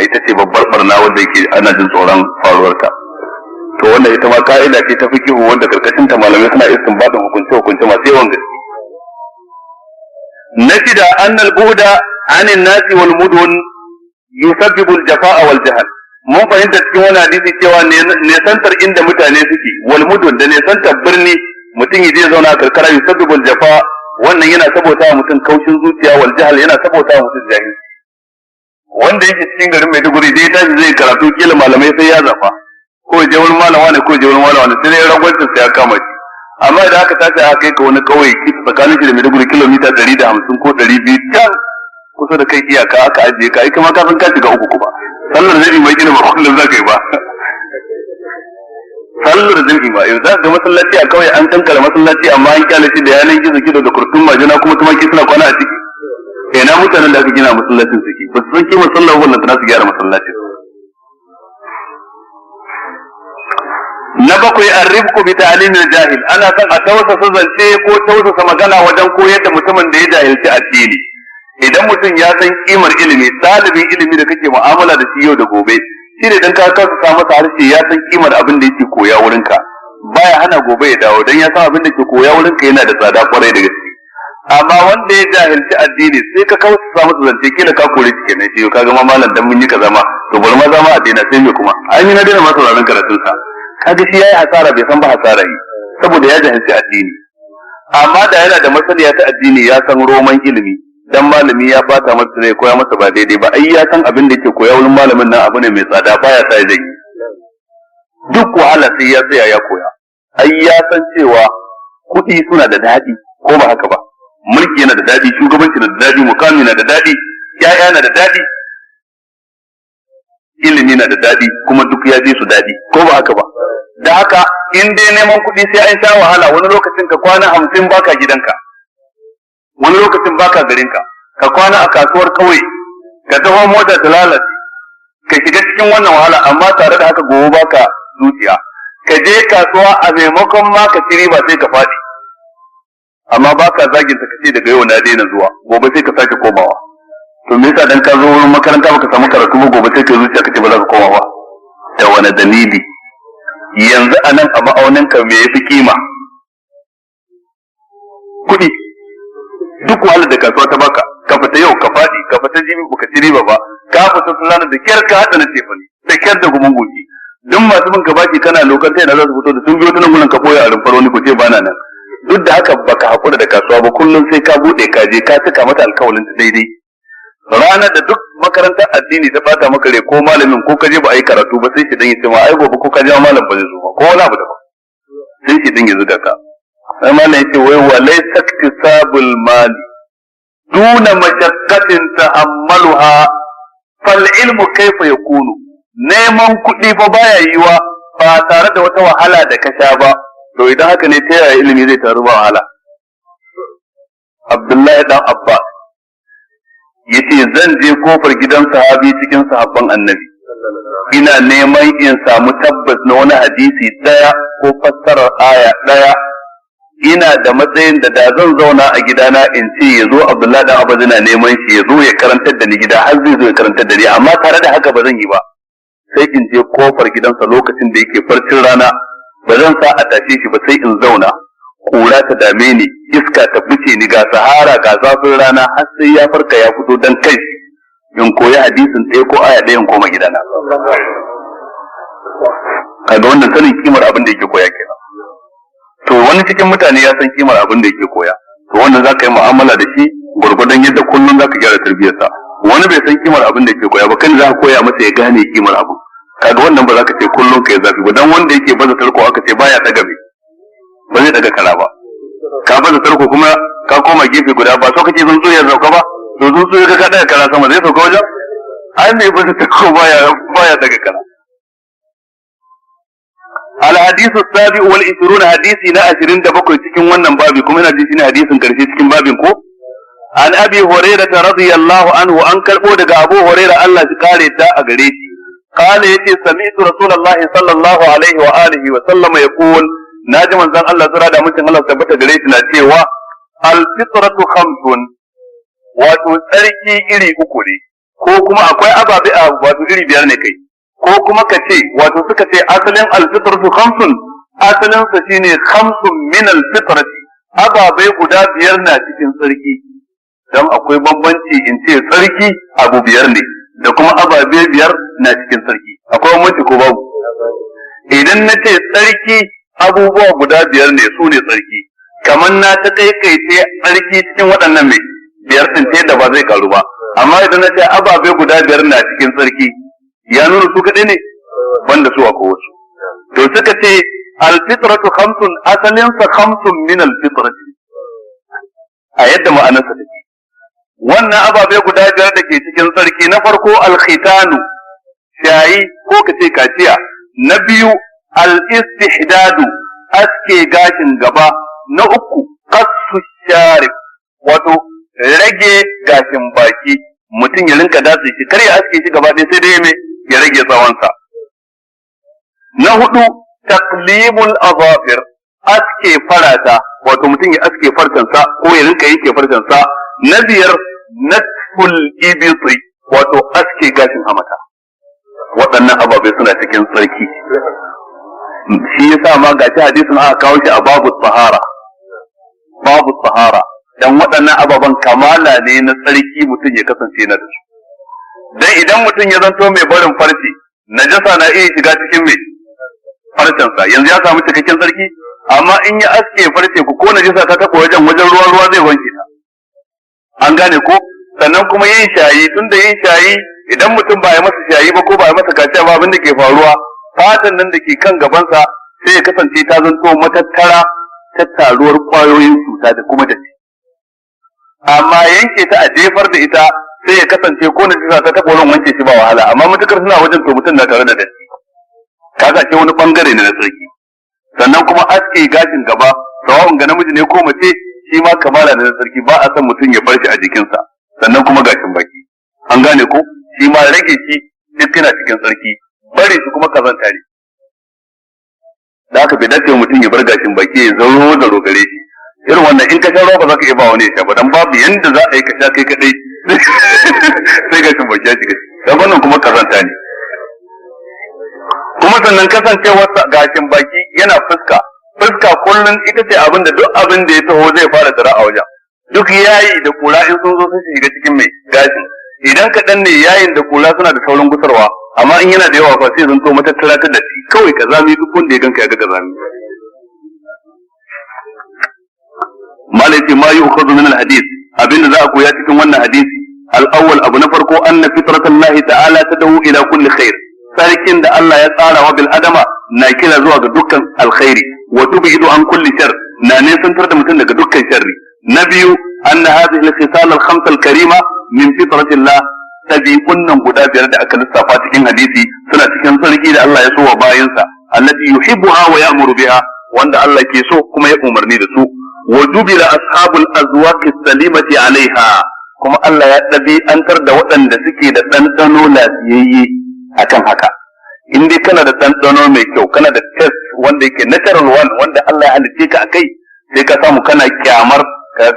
ita ce babbar barna wanda yake ana jin tsoron faruwar ta to wannan ita ma ka'ida ce ta fiqhu wanda karkashin ta malamai suna istinbadin hukunce masu yawan gaske na shida annal bu'da anin nasi wal mudun yusabbibu al-jafa'a wal jahl mun fahimta cikin wani hadisi cewa nesantar inda mutane suke wal mudun da nesantar birni mutum yaje zauna a karkara yusabbibu al-jafa wannan yana sabota wa mutum kaushin zuciya wal jahl yana sabota wa mutum jahili wanda yake cikin garin Maiduguri dai tashi zai karatu kila malamai sai ya zafa ko je wani malama ne ko je wani malama ne sai ragwancin sai ya kama shi amma idan aka tashi aka kai ka wani kauye tsakanin shi da Maiduguri kilomita 150 ko 200 can kusa da kai iyaka aka ajiye ka ai kuma ka san ka shiga uku kuma sallar zai mai gina ba kullum zaka yi ba sallar zai ba yanzu zaka ga masallaci a kauye an tankara masallaci amma an kyale shi da yanan gizo gido da kurtun majina kuma tumaki suna kwana a ciki ina mutanen da aka gina masallacin suke ba su san kima sallar wannan da su gyara masallacin na bakwai arribku bi ta'limil jahil ana son a tausasa zance ko tausasa magana wajen koyar da mutumin da ya jahilci addini idan mutum ya san kimar ilimi ɗalibin ilimi da kake mu'amala da shi yau da gobe shi ne dan ka kasa masa harshe ya san kimar abin da yake koya wurinka baya hana gobe ya dawo dan ya san abin da ke koya wurinka yana da tsada kwarai da gaske amma wanda ya jahilci addini sai ka kawo sa masa zance kila ka kore shi kenan shi ka ga malam dan mun yi kaza ma to bari ma zama addini sai me kuma ai ni na daina masa sauraron karatun sa kaga shi yayi hasara bai san ba hasara yi saboda ya jahilci addini amma da yana da masaniya ta addini ya san roman ilimi dan malami ya bata masa ne koya masa ba daidai ba ai ya san abin da yake koya wurin malamin nan abu ne mai tsada baya sa ya yi duk wahala sai ya tsaya ya koya ai ya san cewa kuɗi suna da daɗi ko ba haka ba mulki yana da daɗi shugabanci na da daɗi mukami na da daɗi ƴaƴa na da daɗi ilimi na da daɗi kuma duk ya ji su daɗi ko ba haka ba da haka in dai neman kuɗi sai an sha wahala wani lokacin ka kwana 50 baka gidanka wani lokacin baka garinka ka kwana a kasuwar kauye ka taho mota ta lalace ka shiga cikin wannan wahala amma tare da haka gobe baka zuciya ka je kasuwa a maimakon ma ka ci riba sai ka faɗi amma baka zagin ta kace daga yau na daina zuwa gobe sai ka sake komawa to me yasa dan ka zo wurin makaranta baka samu karatu ba gobe sai ka zuciya kace ba za ka koma ba da wani dalili? Yanzu anan a ma'aunin ka me yafi kima? Kuɗi. Duk wahalar da kasuwa ta baka, ka fita yau ka faɗi, ka fita jibi baka ci riba ba, ka fita ranar da kyar ka haɗa na tefani, da kyar da gumin goshi. Duk masu bin ka baki kana lokacin yana za su fito da sun biyo tunan gurin ka boye a rumfar wani kuce bana nan. Duk da haka baka haƙura da kasuwa ba, kullum sai ka buɗe ka je ka cika mata alƙawalin ta daidai. Ranar da duk makarantar addini ta bata maka rai ko malamin ko ka je ba a yi karatu ba sai shi dan ya ce ma ai gobe ko ka je malam ba zai zo ba ko wani abu daban. Sai shi dan ya zuga ka. Sai malam ya ce wai walai saktisabul mali duna mashaqqatin ta'ammaluha fal ilmu kaifa yakunu. Neman kuɗi fa baya yiwa ba tare da wata wahala da ka sha ba, to idan haka ne ta yaya ilimi zai taru ba wahala? Abdullahi dan Abbas yace zan je kofar gidan sahabi cikin sahabban annabi, ina neman in samu tabbas na wani hadisi daya ko fassarar aya daya. Ina da matsayin da zan zauna a gidana in ce ya zo Abdullahi dan Abbas ina neman shi ya zo ya karantar da ni gida har zai zo ya karantar da ni, amma tare da haka ba zan yi ba. Sai in je kofar gidansa lokacin da yake farcin rana, ba zan sa a tashe shi ba, sai in zauna kura ta dame ni, iska ta buce ni, ga sahara ga zafin rana, har sai ya farka ya fito dan kai in koyi hadisin ɗaya ko aya ɗaya in koma gidana. Kaga wannan sanin kimar abin da yake koya kenan. To wani cikin mutane ya san kimar abin da yake koya, to wannan za ka yi mu'amala da shi gwargwadon yadda kullum za ka gyara tarbiyyarsa. Wani bai san kimar abin da yake koya ba, kan za ka koya masa ya gane kimar abu. Kaga wannan ba za ka ce kullum ka yi zafi ba, dan wanda yake baza tarko aka ce baya daga me, ba zai daga kara ba. Ka baza tarko kuma ka koma gefe guda, ba so kake tsuntsu ya sauka ba, to tsuntsu ya ka daga kara sama zai sauka wajen? Ai me baza tarko baya daga kara. الحديث السابع والعشرون حديثي نا 27 cikin wannan babi, kuma ina ji shine hadisin karshe cikin babin ko. An Abi Hurairah radiyallahu anhu, an karbo daga Abu Hurairah Allah shi kare ta a gare shi. Qala yace sami'tu Rasulullah sallallahu alaihi wa alihi wa sallama yaqul, naji manzon Allah tsara da mutum Allah tabbata gare shi na cewa al-fitratu khamsun, wato tsarki iri uku ne, ko kuma akwai ababe wato iri biyar ne kai, ko kuma ka ce wato suka ce asalin al-fitratu khamsun, asalin sa shine khamsun min al-fitrati, ababe guda biyar na cikin tsarki. Dan akwai bambanci in ce tsarki abu biyar ne da kuma ababe biyar na cikin tsarki, akwai bambanci ko babu? Idan na ce tsarki abubuwa guda biyar ne su ne tsarki, kamar na ta kaikaice tsarki cikin waɗannan mai biyar ɗin ta yadda ba zai karu ba, amma idan na ce ababe guda biyar na cikin tsarki ya nuna su kaɗai ne banda su akwai wasu. To suka ce alfitratu khamsun, asalin sa khamsun min alfitrati a yadda ma'anarsa take. Wannan ababe guda biyar da ke cikin sarki, na farko alkhitanu, shayi ko kace kaciya, na biyu al-istihdadu, aske gashin gaba, na uku qassu sharib, wato rage gashin baki, mutum ya rinka datse shi, kar ya aske shi gaba ɗaya sai dai me ya rage tsawonsa. Na hudu taqlimul azafir, aske farata, wato mutum ya aske farcensa ko ya rinka yake farcensa. Na biyar natful ibiti, wato aske gashin hamata. Waɗannan ababai suna cikin tsarki. Shi yasa ma gashi hadisin aka kawo shi a babu tsahara. Babu tsahara, dan waɗannan ababen kamala ne na tsarki mutum ya kasance na da su. Dan idan mutum ya zanto mai barin farce, najasa na iya shiga cikin mai farcensa, yanzu ya samu cikakken tsarki. Amma in ya aske farce ku ko najasa ta taɓa wajen ruwa zai wanke ta. An gane ko? Sannan kuma yin shayi, tunda yin shayi idan mutum ba ya masa shayi ba ko ba ya masa kaciya ba, abin da ke faruwa fatan nan da ke kan gabansa sai ya kasance ta zanto matattara ta taruwar kwayoyin cuta da kuma datti. Amma yanke ta a jefar da ita sai ya kasance ko na jisa ta taɓa wurin wanke shi ba wahala, amma matukar suna wajen to mutum na tare da datti. Kaga ce wani bangare ne na sarki. Sannan kuma aske gashin gaba, sawa'un ga namiji ne ko mace, shi ma kamala ne na sarki, ba a san mutum ya bar shi a jikinsa. Sannan kuma gashin baki, an gane ko? Shi ma rage shi duk yana cikin sarki, bare shi kuma kazanta ne. Da haka bai dace mutum ya bar gashin baki ya zaro gare shi. Irin wannan in ka sha ruwa ba za ka iya ba wani ya sha ba, dan babu yanda za a yi ka sha kai kadai sai gashin baki ya shiga dan wannan kuma kazanta ne. Kuma sannan kasancewar gashin baki yana fuska kullum ita ce abinda duk abin da ya taho zai fara tsira a wajen. Duk yayi da kula in sun zo sun shiga cikin mai gashi. Idan kaɗan ne yayin da kula suna da saurin gusarwa, amma in yana da yawa fa sai zanto matattara ta datti kawai kazami duk wanda ya ganka ya ga kazami. Malai ma yu'khadhu min al-hadith abinda za a koya cikin wannan hadisi al-awwal abu na farko anna fitratallahi ta'ala tad'u ila kulli khair. Sarkin da Allah ya tsara wa bil adama na kira zuwa ga dukkan alkhairi wa tub'idu an kulli shar na nesantar da mutum daga dukkan sharri. Na biyu anna hadhihi al-khisal al-khamsa al-karima min fitratillah, tabi'un nan guda biyar da aka lissafa cikin hadisi suna cikin sarki da Allah ya so wa bayinsa allati yuhibbuha wa ya'muru biha, wanda Allah ke so kuma ya umarni da su. Wa jubila ashabul azwaqi salimati alaiha, kuma Allah ya ɗabi'antar da waɗanda suke da ɗanɗano lafiyayye akan haka. In dai kana da ɗanɗano mai kyau, kana da test wanda yake natural one wanda Allah ya halice ka akai, sai ka samu kana kyamar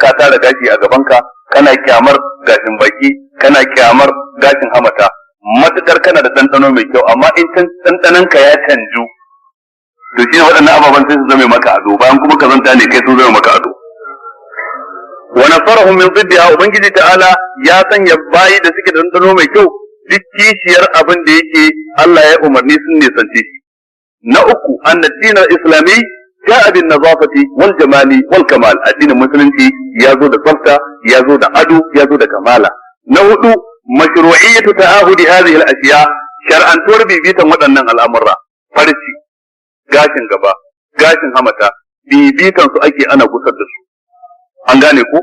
ka tara gashi a gabanka, kana kyamar gashin baki, kana kyamar gashin hamata. Matukar kana da ɗanɗano mai kyau, amma in ɗanɗanonka ya canju, to shi ne waɗannan ababen sai su zame maka ado, bayan kuma ka zanta ne kai sun zame maka ado. Wa nasarahum min ziddiha, ubangiji ta'ala ya sanya bayi da suke da ɗanɗano mai kyau duk kishiyar abin da yake Allah ya umarni sun nisance shi. Na uku anna dinul islami ja'a bin nazafati wal jamali wal kamal, addinin musulunci ya zo da tsafta, ya zo da ado, ya zo da kamala. Na hudu mashru'iyyatu ta'ahudi hadhihi al-ashiya, shar'antuwar bibitan waɗannan al'amura, farci, gashin gaba, gashin hamata, bibitan su ake ana gusar da su. An gane ku?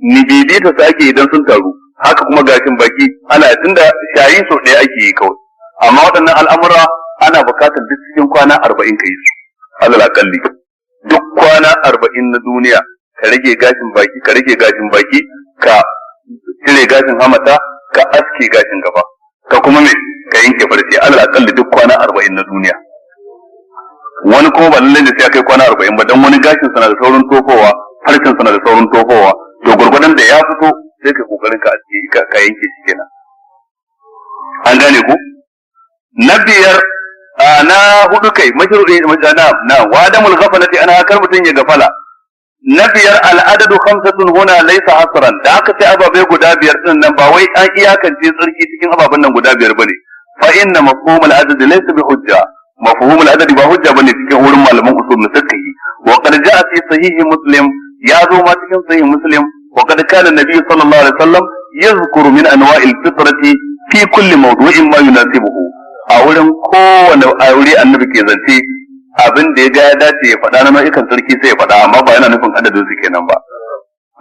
Ni bibita su ake idan sun taru, haka kuma gashin baki ana tunda shayi so ɗaya ake yi kawai. Amma waɗannan al'amura ana bukatar duk cikin kwana 40 ka yi su. Allah akalli. Duk kwana 40 na duniya ka rage gashin baki, ka cire gashin hamata, ka aske gashin gaba. Ka kuma ka yanke farce. Allah akalli duk kwana 40 na duniya. Wani kuma ba lallai da sai kai kwana 40 ba, dan wani gashin sana da saurin tofowa, farcin sana da saurin tofowa, to gurgurdan da ya fito sai kai kokarin ka yanke shi kenan. An gane ku? Na biyar na hudu kai mashru'i na wadamul ghaflati ana kar mutun ya gafala. Na biyar al'adadu 5 huna laysa hasran, da aka ce ababai guda biyar din nan ba wai an iyakance tsarki cikin ababen nan guda biyar bane. Fa inna mafhum al-adad laysa bi hujja, mafhum al-adad ba hujja bane cikin wurin malaman usul na fiqh. Wa qad ja'a fi sahih muslim, ya zo ma cikin sahih muslim, wa qad kana an-nabi sallallahu alaihi wasallam yadhkuru min anwa'il fitrati fi kulli mawdu'in ma yunasibuhu. A wurin kowane aure annabi ke zance abin da ya ga ya dace ya faɗa na nau'ikan sarki sai ya faɗa, amma ba yana nufin adadin su kenan ba.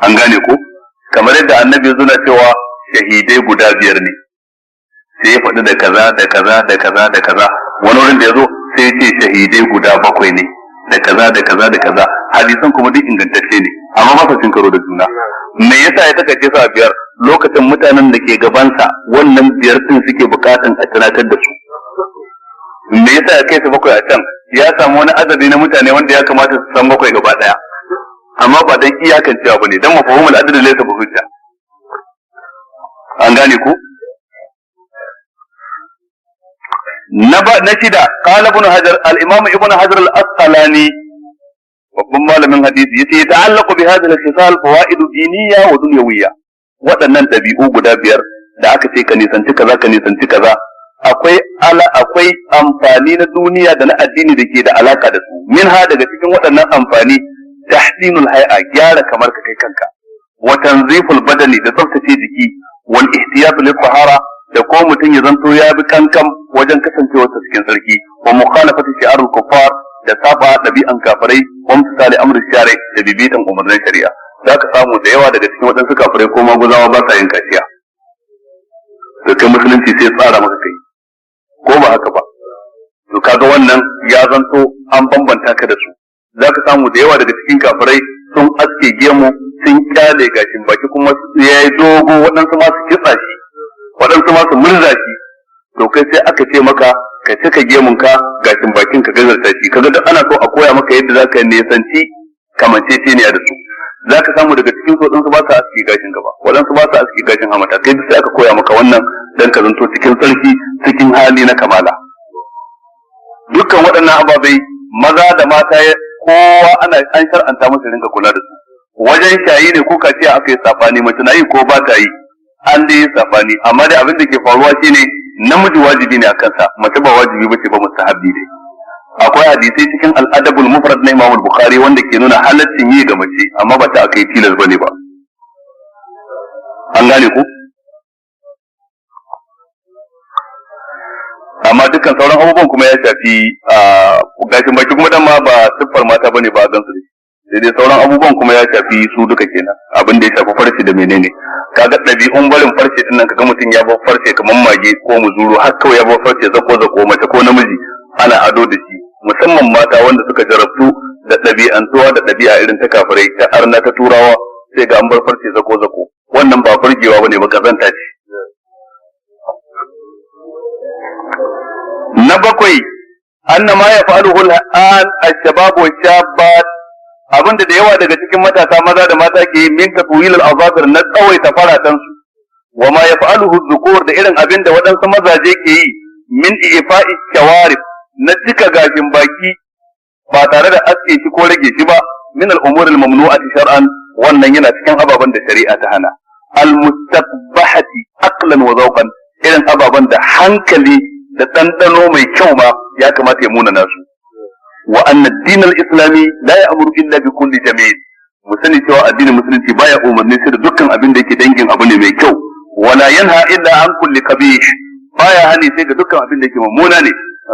An gane ko? Kamar yadda annabi ya zuna cewa shahidai guda 5 ne, sai ya faɗi da kaza da kaza da kaza da kaza. Wani wurin da ya zo sai ya ce shahidai guda 7 ne, da kaza da kaza da kaza. Hadisan kuma duk ingantacce ne, amma ba su cin karo da juna. Me yasa ya takaice su a 5? Lokacin mutanen da ke gabansa wannan 5 din suke bukatan a tunatar da su. Me yasa ya kai su 7 a can? Ya samu wani adadi na mutane wanda ya kamata su san 7 gaba daya, amma ba dan iyakan cewa bane, dan mafhumul adad laysa bi hujja. An gane ku? Na shida qala ibn hajar al-imam ibn hajar al-asqalani, babban malamin hadisi, yace ta'allaqu bi hadhihi al-khisal fawaid diniyya wa dunyawiyya. Waɗannan dabi'u guda 5 da aka ce ka nisanci kaza akwai amfani na duniya da na addini da ke da alaka da su. Minha daga cikin waɗannan amfani tahsinul hay'a, gyara kamar ka kai kanka, wa tanziful badani da tsaftace jiki, wal ihtiyat lil tahara da ko mutum ya zanto ya bi kankan wajen kasancewarsa cikin sarki, wa mukhalafati shi'arul kuffar da saba dabi'an kafirai, wa misali amrul shari da bibitan umarnin shari'a. Zaka samu da yawa daga cikin waɗansu kafirai ko maguzawa ba sa yin kaciya, to kai musulunci sai tsara maka kai, ko ba haka ba? To kaga wannan ya zanto an bambanta ka da su. Zaka samu da yawa daga cikin kafirai sun aske gemu, sun kyale gashin baki, kuma ya yi dogo, waɗansu ma su kitsa shi, waɗansu ma su murza shi. To kai sai aka ce maka ka cika gemun ka, gashin bakin ka gazarta shi. Kaga duk ana so a koya maka yadda zaka nisanci kamanceceniya da su. za ka samu daga cikin waɗansu ba su aski gashin gaba, waɗansu ba su aski gashin hamata, kai sai aka koya maka wannan dan ka zanto cikin tsarki, cikin hali na kamala. Dukkan waɗannan ababai maza da mata kowa an shar'anta masa rinka kula da su. Wajen shayi ne ko kaciya aka yi safani, mace na yi ko ba ta yi, an dai yi safani, amma dai abin da ke faruwa shine namiji wajibi ne a kansa, mace ba wajibi ba ce ba, mustahabbi ne. Akwai hadisai cikin al'adabul mufrad na Imam Bukhari wanda ke nuna halaccin yi ga mace, amma ba ta aka yi tilas bane ba. An gane ku? Amma dukkan sauran abubuwan kuma ya shafi gashin baki kuma dan ma ba siffar mata bane ba gan su sai dai sauran abubuwan kuma ya shafi su duka kenan, abin da ya shafi farce da menene. Kaga ɗabi'un barin farce din nan, kaga mutum ya bar farce kamar mage ko muzuru, har kawai ya bar farce zako mace ko namiji ana ado da shi, musamman mata wanda suka jarabtu da ɗabi'antuwa da ɗabi'a irin ta kafirai ta arna ta turawa, sai ga an bar farce zako wannan ba burgewa bane ba, kazanta ce. Na bakwai, anna ma yaf'aluhu al'an ash-shabab wa shabbat, abinda da yawa daga cikin matasa maza da mata ke min tatwil al-azafir na tsawaita faratan su, wa ma yaf'aluhu adh-dhukur da irin abinda waɗansu mazaje ke yi min ifa'i shawarib na cika gashin baki ba tare da aske shi ko rage shi ba, min al-umur al-mamnu'ati shar'an, wannan yana cikin ababen da shari'a ta hana. Al-mustaqbahati aqlan wa zawqan, irin ababen da hankali da ɗanɗano mai kyau ma ya kamata ya muna nasu. Wa anna ad-din al-islami la ya'muru illa bi kulli jamil, mu sani cewa addinin musulunci baya umarni sai da dukkan abin da yake dangin abu ne mai kyau. Wala yanha illa an kulli qabih, baya hani sai ga dukkan abin da yake mummuna ne.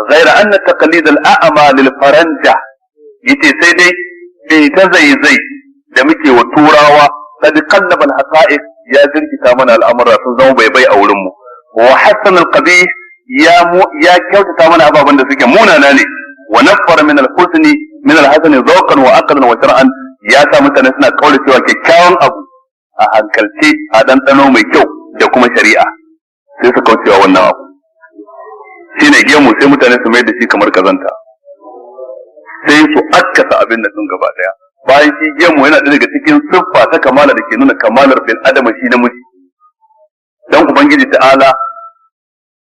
Ghaira anna taqlid al-a'ma lil faranja, yace sai dai bai ta zaizai da muke wa turawa qad qallaba al-haqa'iq, ya jirkita mana al'amura sun zama bai a wurin mu. Wa hasana al-qabih, ya kyautata mana ababen da suke munana ne. Wa naffara min al-husni min al-hasani zawqan wa aqlan wa shar'an, ya sa mutane suna kaura cewa kyakkyawan abu a hankalce, a dandano mai kyau da kuma shari'a, sai su kaucewa wannan abu. Shine gemu, sai mutane su mai da shi kamar kazanta, sai su akkasa abin da sun gaba daya. Bayan shi gemu yana daga cikin siffa ta kamala da ke nuna kamalar bil adama shi namiji. Dan Ubangiji ta'ala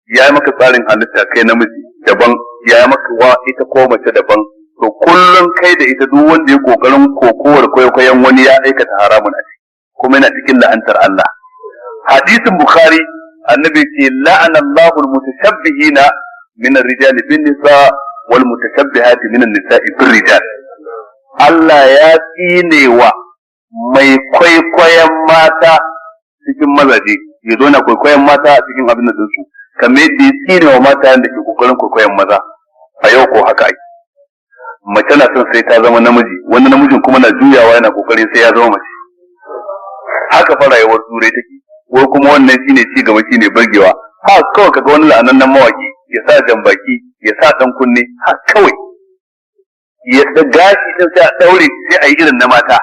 ya yi maka tsarin halitta kai namiji daban, ya yi maka wa ita ko mace daban, to kullum kai da ita duk wanda ya kokarin kokowar kwaikwayon wani ya aikata haramun a ciki, kuma yana cikin la'antar Allah. Hadisin Bukhari, annabi ce la'ana Allahu al-mutashabbihina min ar-rijali bin nisa wal mutashabbihati min an-nisa'i bir rijal. Allah ya tsinewa mai kwaikwayon mata cikin mazaje, ya zo na kwaikwayon mata cikin abin da su, kamar yadda ya tsine wa mata yadda ke kokarin kwaikwayon maza. A yau ko haka ake, mace na son sai ta zama namiji, wani namijin kuma na juyawa yana kokarin sai ya zama mace. Haka fa rayuwar turai take, ko kuma wannan shine ci gaba, shine burgewa. Ha kawai kaga wani la'anannen mawaki ya sa jambaki, ya sa dan kunne, ha kawai ya da gashi din sai a daure sai a yi irin na mata.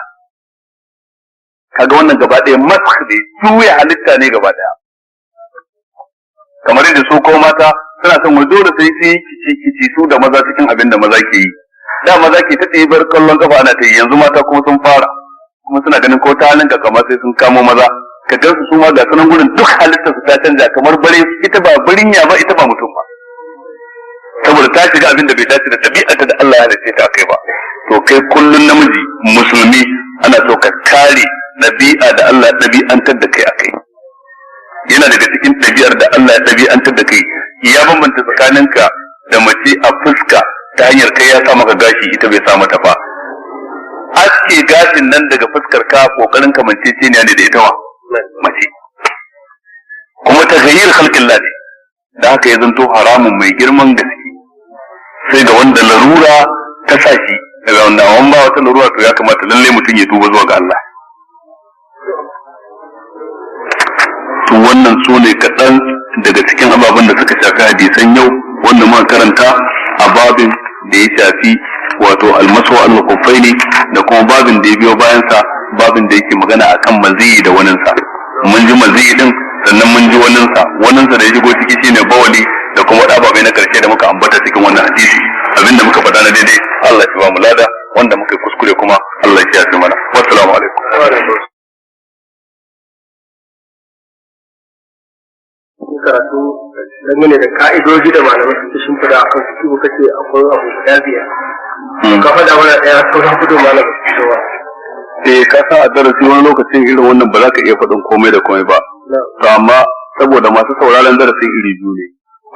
Kaga wannan gaba ɗaya mask ne, juya halitta ne gaba ɗaya. Kamar yadda su ko mata suna son wani dole sai su yi kici su da maza cikin abin da maza ke yi. Da maza ke ta bar kallon kafa ana ta yi, yanzu mata kuma sun fara, kuma suna ganin ko ta halin kamar sai sun kamo maza. Ka gan su ma ga sunan gurin duk halittar su ta canja, kamar bare ita ba barinya ba, ita ba mutum ba, saboda ta shiga abin da bai dace da ɗabi'ata da Allah ya halice ta kai ba. To kai kullun namiji musulmi ana so ka kare ɗabi'a da Allah ya ɗabi'antar da kai a kai. Yana daga cikin ɗabi'ar da Allah ya ɗabi'antar da kai, ya bambanta tsakaninka da mace a fuska ta hanyar kai ya sa maka gashi, ita bai sa mata ba. Aske gashin nan daga fuskar ka kokarin kamanceceniya ne da ita mace, kuma ta gayyar halkin ladi, da haka ya zanto haramun mai girman gaske sai ga wanda larura ta sa shi, daga wanda an ba wata larura to ya kamata lalle mutum ya tuba zuwa ga Allah. To wannan su ne kaɗan daga cikin ababen da suka shafi hadisan yau wanda muka karanta a babin da ya shafi wato almasu al-kuffaini, da kuma babin da ya biyo bayansa, babin da yake magana akan maziyi da waninsa. Mun ji maziyi din, sannan mun ji waninsa da ya shigo ciki shine bawali, da kuma ababai na karshe da muka ambata cikin wannan hadisi. Abinda muka faɗa na daidai Allah ya ba mu lada, wanda muka kuskure kuma Allah ya yafe mana. Wassalamu alaikum. karatu dangane da ka'idoji da malamai suke shimfida a kan su kace akwai abu guda biyar. Ka faɗa mana ɗaya sauran kudu malamai su cewa. Ka sa a darasi wani lokacin irin wannan ba za ka iya faɗin komai da komai ba. To amma saboda masu sauraron darasin iri biyu ne.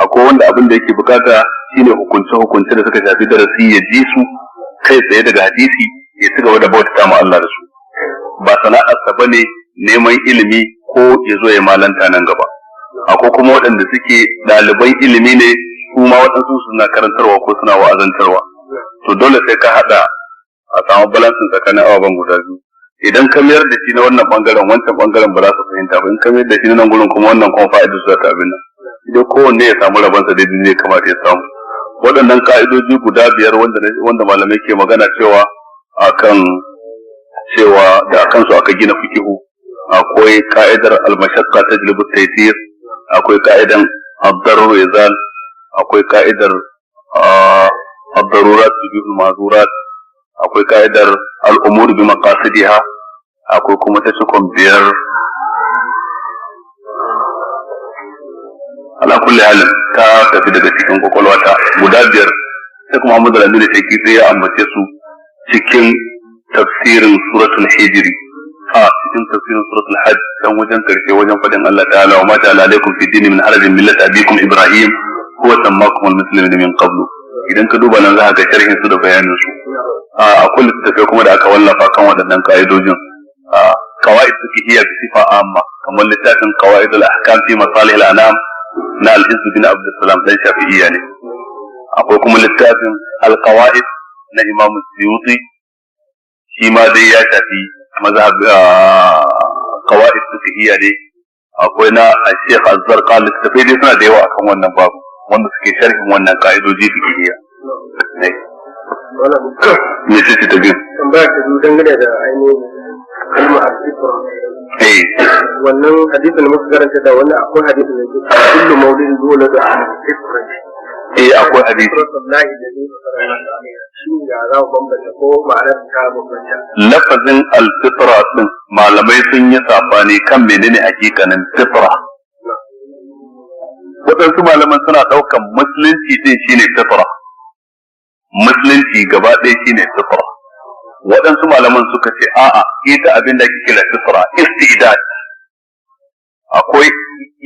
Akwai wanda abin da yake bukata shine hukunce-hukunce da suka shafi darasi ya ji su kai tsaye daga hadisi ya ci gaba da bauta ma Allah da su. Ba sana'arsa bane neman ilimi ko ya zo ya malanta nan gaba. Akwai kuma waɗanda suke ɗaliban ilimi ne su ma waɗansu suna karantarwa ko suna wa'azantarwa. To dole sai ka haɗa a samu balansin tsakanin ababen guda biyu. Idan ka mayar da shi na wannan ɓangaren wancan ɓangaren ba za su fahimta ba, in ka mayar da shi na nan gurin kuma wannan kuma fa'idar su za ta abin nan. Idan kowanne ya samu rabansa daidai zai kamata ya samu. Waɗannan ka'idoji guda biyar wanda malamai ke magana cewa da akan su aka gina fikihu. Akwai ka'idar al-mashaqqa tajlibu at-taysir, akwai ka'idan ad-darar yazal, akwai ka'idar ad-darurat tubihu al-mahzurat, akwai ka'idar al-umur bi maqasidiha, akwai kuma ta cikon biyar. Ala kulli halin ta tafi daga cikin kwakwalwata guda biyar, sai kuma Muhammad Al-Amin Shaykhi sai ya ambace su cikin tafsirin suratul hijri. cikin tafsirin suratul hajj dan wajen karshe wajen fadin Allah ta'ala wa ma ta'ala alaikum fi dini min harajin millat abikum ibrahim huwa sammakum almuslimin min qablu. Idan ka duba nan za ka ga sharhin su da bayanin su. Akwai littattafai kuma da aka wallafa kan waɗannan ka'idojin. Qawaid fiqhiyya bi sifa amma kamar littafin qawaid al-ahkam fi masalih al-anam na al-Izz bin Abd Salam dan Shafi'iyya ne. Akwai kuma littafin al-qawaid na Imam Suyuti, shi ma dai ya shafi mazhab qawaid fiqhiyya ne. Akwai na Sheikh Az-Zarqani, littafai dai suna da yawa akan wannan babu wanda suke sharhin wannan ka'idoji fiqhiyya ne. Me ce ta biyu? Tambaya ta biyu dangane da ainihin kalmar al-fitra. Wannan hadisin da muka karanta da wannan akwai hadisin da ke kullu maulidin dole da al-fitra. Akwai hadisi. Ya za mu bambanta ko ma'anar ta bambanta. Lafazin al-fitra din malamai sun yi sabani kan menene hakikanin fitra. Waɗansu malaman suna ɗaukan musulunci din shine fitra. Musulunci gaba ɗaya shine fitra. Waɗansu malaman suka ce a'a ita abin da ake kira fitra istidad. Akwai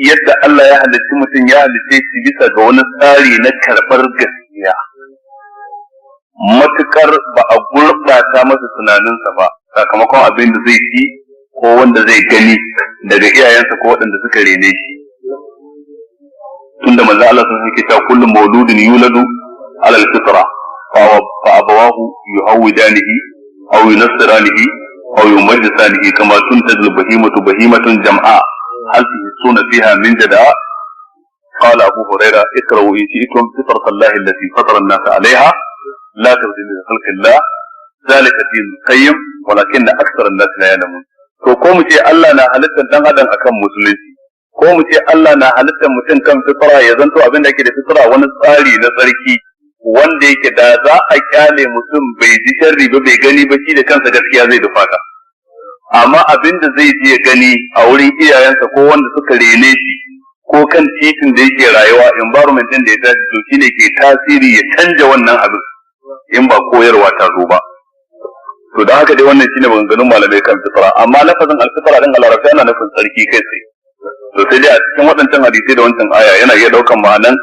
yadda Allah ya halicci mutum ya halicce shi bisa ga wani tsari na karɓar gaskiya. Matukar ba a gurɓata masa tunaninsa ba sakamakon abin da zai ci ko wanda zai gani daga iyayensa ko waɗanda suka rene shi. Tunda manzo Allah sun yake cewa kullum mauludin yuladu ala al-fitra fa abawahu yuhawidanihi aw yunassiranihi aw yumajjisanihi kama tuntaju al-bahimatu bahimatun jam'a hal tuhsuna fiha min jada'a. قال أبو هريرة اقرأوا إن شئتم فطرة الله التي فطر الناس عليها لا تبديل لخلق الله ذلك الدين القيم ولكن أكثر الناس لا يعلمون. to ko mu ce Allah na halittar dan adam akan musulunci, ko mu ce Allah na halittar mutum kan fitra ya zanto abin da yake da fitra wani tsari na tsarki wanda yake da za a kyale mutum bai ji sharri ba bai gani ba shi da kansa gaskiya zai dufata. Amma abin da zai je gani a wurin iyayensa ko wanda suka rene shi ko kan titin da yake rayuwa environment din da ya tashi to shine ke tasiri ya canja wannan abin in ba koyarwa ta zo ba. To da haka dai wannan shine maganganun malamai kan fitra, amma lafazin al-fitra din al-arabi yana nufin tsarki kai tsaye. To sai dai a cikin waɗancan hadisi da wancan aya yana iya daukan ma'anan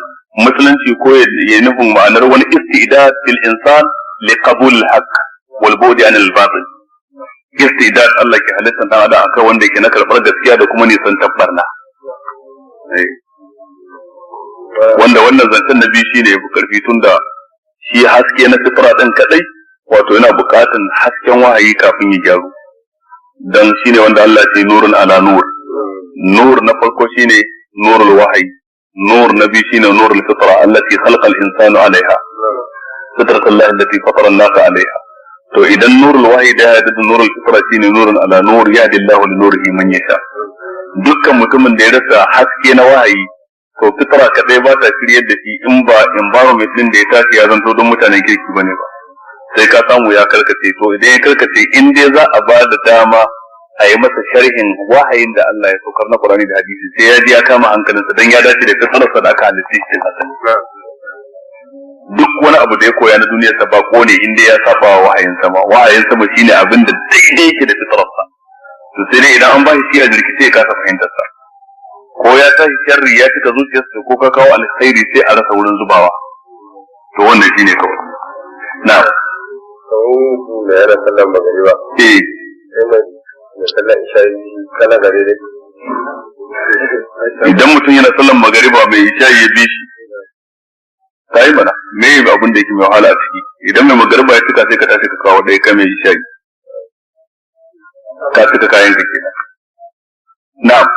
musulunci ko ya nufin ma'anar wani istidad fil insan li qabul al-haq wal bu'd an al-batil. Istidad Allah ke halitta dan adam akai wanda yake na karbar gaskiya da kuma nisan tabbarna. Wanda wannan zancen nabi shine yafi karfi tunda shi haske na fitra din kadai wato yana bukatan hasken wahayi kafin ya gyaru, dan shine wanda Allah ya ce nurun ala nur. Nur na farko shine nurul wahayi, nur na biyu shine nurul fitra allati khalaqa al-insanu alaiha, fitratu Allah allati fatara an-nasa alaiha. To idan nurul wahayi da ya da nurul fitra shine nurun ala nur yahdi Allah li nurihi man yasha. Dukkan mutumin da ya rasa haske na wahayi to fitra kadai ba ta shiryar da shi in ba environment din da ya tashi ya zanto don mutanen kirki bane ba. Sai ka samu ya karkace, to idan ya karkace in dai za a ba da dama a yi masa sharhin wahayin da Allah ya saukar na Qur'ani da hadisi sai ya ji ya kama hankalinsa dan ya dace da fitrarsa da aka halitta cikin hasan. Duk wani abu da ya koya na duniyar sa bako ne inda ya saba wa wahayin sama. Wahayin sama shine abin da daidai yake da fitrarsa. To sai dai idan an ba shi a jirkice ya kasa fahimtar sa. Ko ya tashi sharri ya cika zuciyarsa ko ka kawo alkhairi sai a rasa wurin zubawa. To wannan shine kawai. Na'am. Da yana sallan magariba. Da sallan isha'i kana gare ne. Idan mutum yana sallan magariba mai isha'i ya bi shi. Ta yi mana, me yi abin da yake mai wahala a ciki. Idan mai magariba ya cika sai ka tashi ka kawo ɗaya ka mai isha'i. Ka cika kayan ka kenan. Na'am.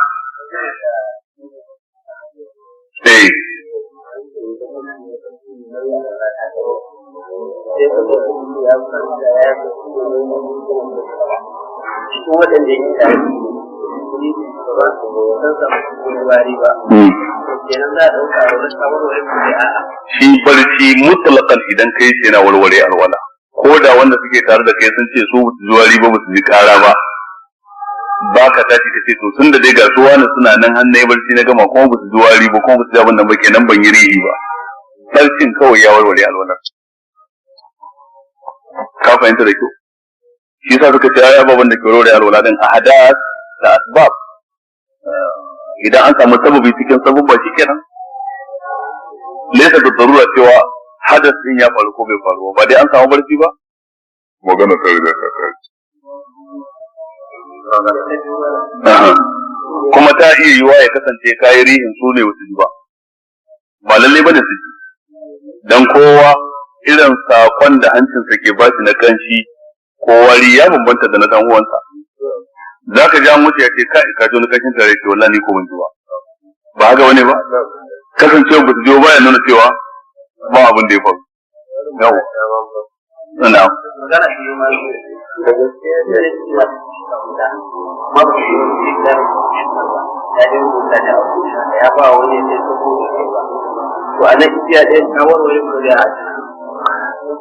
cikin waɗanda yake tare ba su san samu wari ba kenan za a ɗauka a wani shawarwari ko da a'a shi barci mutlaqan idan kai shi yana warware alwala ko da wanda suke tare da kai sun ce su zuwari ba su ji kara ba ka tashi ka ce to tun da dai ga su wani suna nan hannun barci na gama kuma ba su zuwari ba kuma ba su ji abin nan ba kenan ban yi rihi ba barcin kawai ya warware alwala ka fahimta da kyau shi yasa suka ce ai ababen da ke rore alwala din ahadas da asbab idan an samu sababi cikin sababba shikenan laysa da darura cewa hadas din ya faru ko bai faru ba dai an samu barci ba magana ta riga ta kai kuma ta iya yiwa ya kasance kayi rihin su ne wasu ba ba lalle bane su ji dan kowa irin sakon da hancinsa ke bashi na kanshi ko wari ya bambanta da na dan uwansa zaka ja mutu ya ce ka ji wani kashin tare ce wallahi ni ko ban ji ba haka wani ba kasancewa ba su ji ba ya nuna cewa ba abin da ya faru yawa ina magana shi ma da gaskiya da cewa ma ba shi da ya yi rubuta da abu ya ba wani da ya sako ba to a nan iya da shawarwari ko da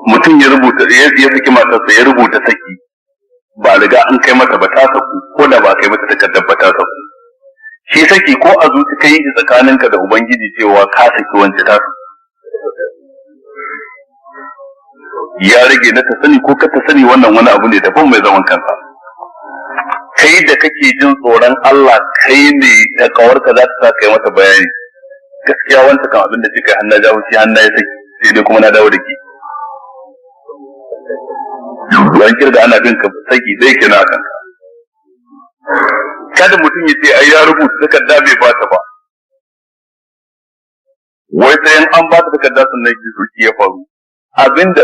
mutum ya rubuta ya saki matarsa ya rubuta saki ba riga an kai mata ba ta saku ko da ba kai mata takardar ba ta saku shi saki ko a zuci kai shi tsakaninka da ubangiji cewa ka saki wance ta saku ya rage na ta sani ko ka ta sani wannan wani abu ne daban mai zaman kansa kai da kake jin tsoron Allah kai ne da kawarka za ta sa kai mata bayani gaskiya wanta kan abin da kika hanna jawo shi hanna ya saki sai dai kuma na dawo da ke yan kirga ana bin ka saki dai kina kanka kada mutum ya ce ai ya rubuta takarda bai bata ba wai sai an ba ta takarda sannan ki soki ya faru abinda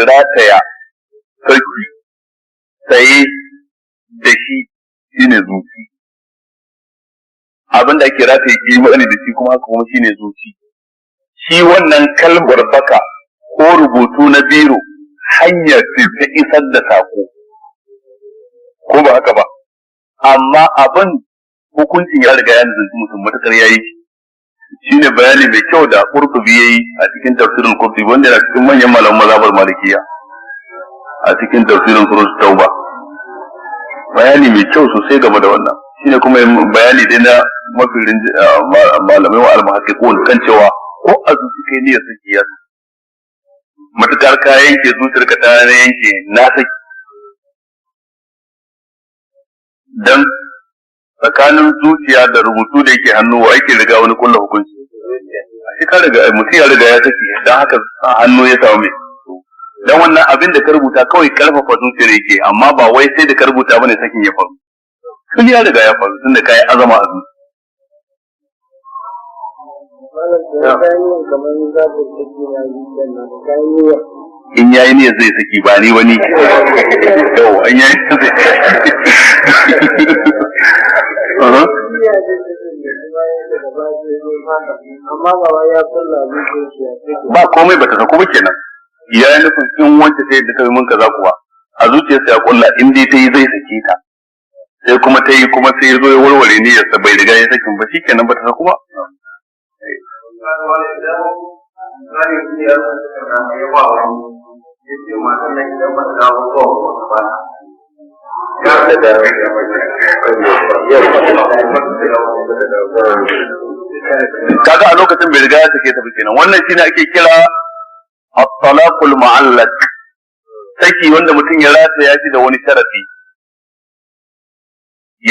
rataya sarki sai da shi shine zuci abinda ake rataye imani da shi kuma haka kuma shine zuci shi wannan kalmar baka ko rubutu na biro hanyar ta isar da sako ko ba haka ba amma abin hukuncin ya riga ya nazarci mutum matakar yayi shine bayani mai kyau da Qurtubi yayi a cikin tafsirin Qurtubi wanda yana cikin manyan malaman mazhabar Malikiya a cikin tafsirin Surah Tauba bayani mai kyau sosai game da wannan shine kuma bayani dai na mafirin malamai wa al-muhaqqiqun kan cewa ko a zuci kai ne ya saki ya matukar ka yanke zuciyarka ta yanke na saki dan tsakanin zuciya da rubutu da yake hannu wa yake riga wani kullu hukunci shi ka riga mutum ya riga ya saki dan haka hannu ya samu mai dan wannan abin da ka rubuta kawai karfafa zuciyar yake amma ba wai sai da ka rubuta bane sakin ya faru sun ya riga ya faru tunda kai azama a zuciya in yayi ne zai saki ba ni wani yau an yayi zai ba komai ba ta saku ba kenan ya yi nufin in wance ta yadda ta yi mun kaza kuwa a zuciyarsa ya kulla in dai ta yi zai sake ta sai kuma ta yi kuma sai ya zo ya warware niyyarsa bai riga ya sakin ba shi kenan ba ta saku ba kaga a lokacin bai riga ya sake ta kenan. Wannan shine ake kira at-talaqul mu'allaq, saki wanda mutum ya rataya shi da wani sharafi.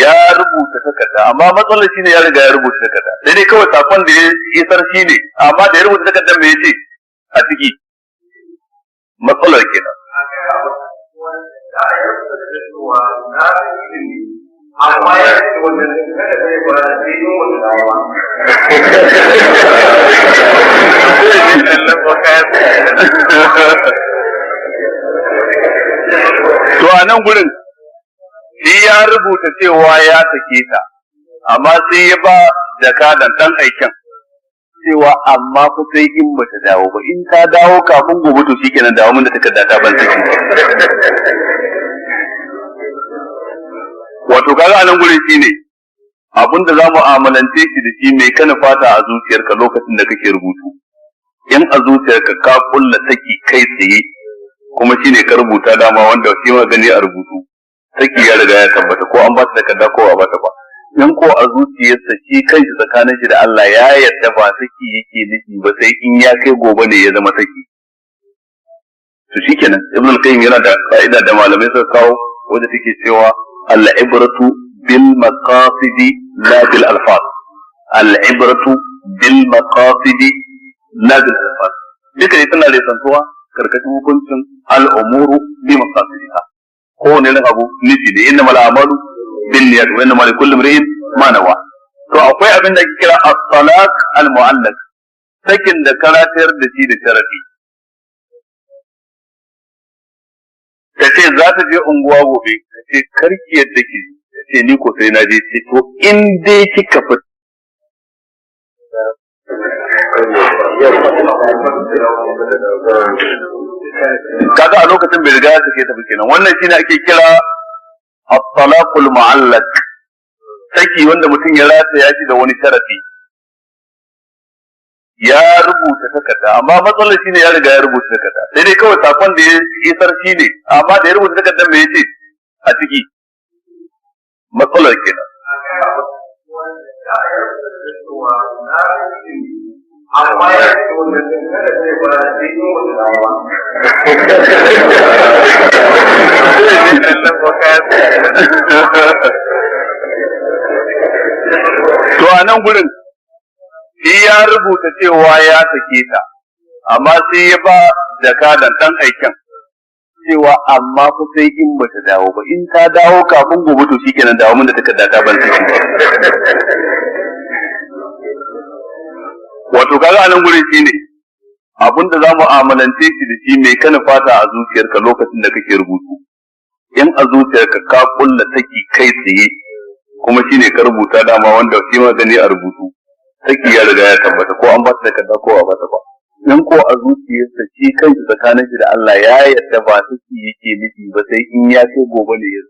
Ya rubuta takarda, amma matsalar shine ya riga ya rubuta takarda, sai dai kawai sakon da ya isar shi ne, amma da ya rubuta takardar me yace a ciki, matsalar kenan. amma ya ce wannan kada zai ba sai yin wannan rawa to a nan gurin shi ya rubuta cewa ya sake ta, amma sai ya ba jakadan dan aikin cewa amma fa sai in bata dawo ba, in ta dawo kafin gobe to shikenan dawo mun da takarda ta ban saki. Wato kaga a nan gurin shine abinda za mu amalance shi da shi mai kana fata a zuciyarka lokacin da kake rubutu. In a zuciyarka ka kulla saki kai tsaye kuma shine ka rubuta dama wanda shi ma gani a rubutu, saki ya riga ya tabbata ko an ba ta takarda ko ba ta ba. In ko a zuciyarsa shi kanshi tsakanin shi da Allah ya yarda ba saki yake nufi ba sai in ya kai gobe ne ya zama saki. To shikenan Ibn al-Qayyim yana da ka'ida da malamai suka kawo wanda take cewa al-ibratu bil maqasid la bil alfaz. Al-ibratu bil maqasid la bil alfaz. Duka ne tana resantuwa karkashin hukuncin al-umuru bi maqasidiha. Ko ne abu nufi da innamal a'malu binniyat wa innamal likulli imrin ma nawa. To akwai abin da ake kira at-talaq al-mu'allaq, sakin da karatayar da shi da sharafi. Ta ce za ta je unguwa gobe, ta ce karki yadda ke, ta ce ni ko sai na je, ce to in dai kika fita. Kaga a lokacin bai riga ya sake ta kenan. Wannan shine ake kira at-talaqul mu'allaq, saki wanda mutum ya rataya shi da wani sharafi. Ya rubuta takarda, amma matsalar shine ya riga ya rubuta takarda, sai dai kawai sakon da ya isar shi ne, amma da ya rubuta takardar me yace a ciki, matsalar kenan. amma ya ce wannan kada zai ba sai yin wannan rawa to a nan gurin shi ya rubuta cewa ya sake ta, amma sai ya ba jakadan dan aikin cewa amma fa sai in bata dawo ba, in ta dawo kafin gobe to shikenan dawo mun da takarda ta ban saki. Wato kaga a nan gurin shine abinda za mu amalance shi da shi mai kana fata a zuciyarka lokacin da kake rubutu. In a zuciyarka ka kulla saki kai tsaye kuma shine ka rubuta dama wanda shi ma gani a rubutu, saki ya riga ya tabbata ko an ba ta takarda ko ba ta ba. In ko a zuciyarsa shi kanshi tsakanin shi da Allah ya yarda ba saki yake nufi ba sai in ya kai gobe ne ya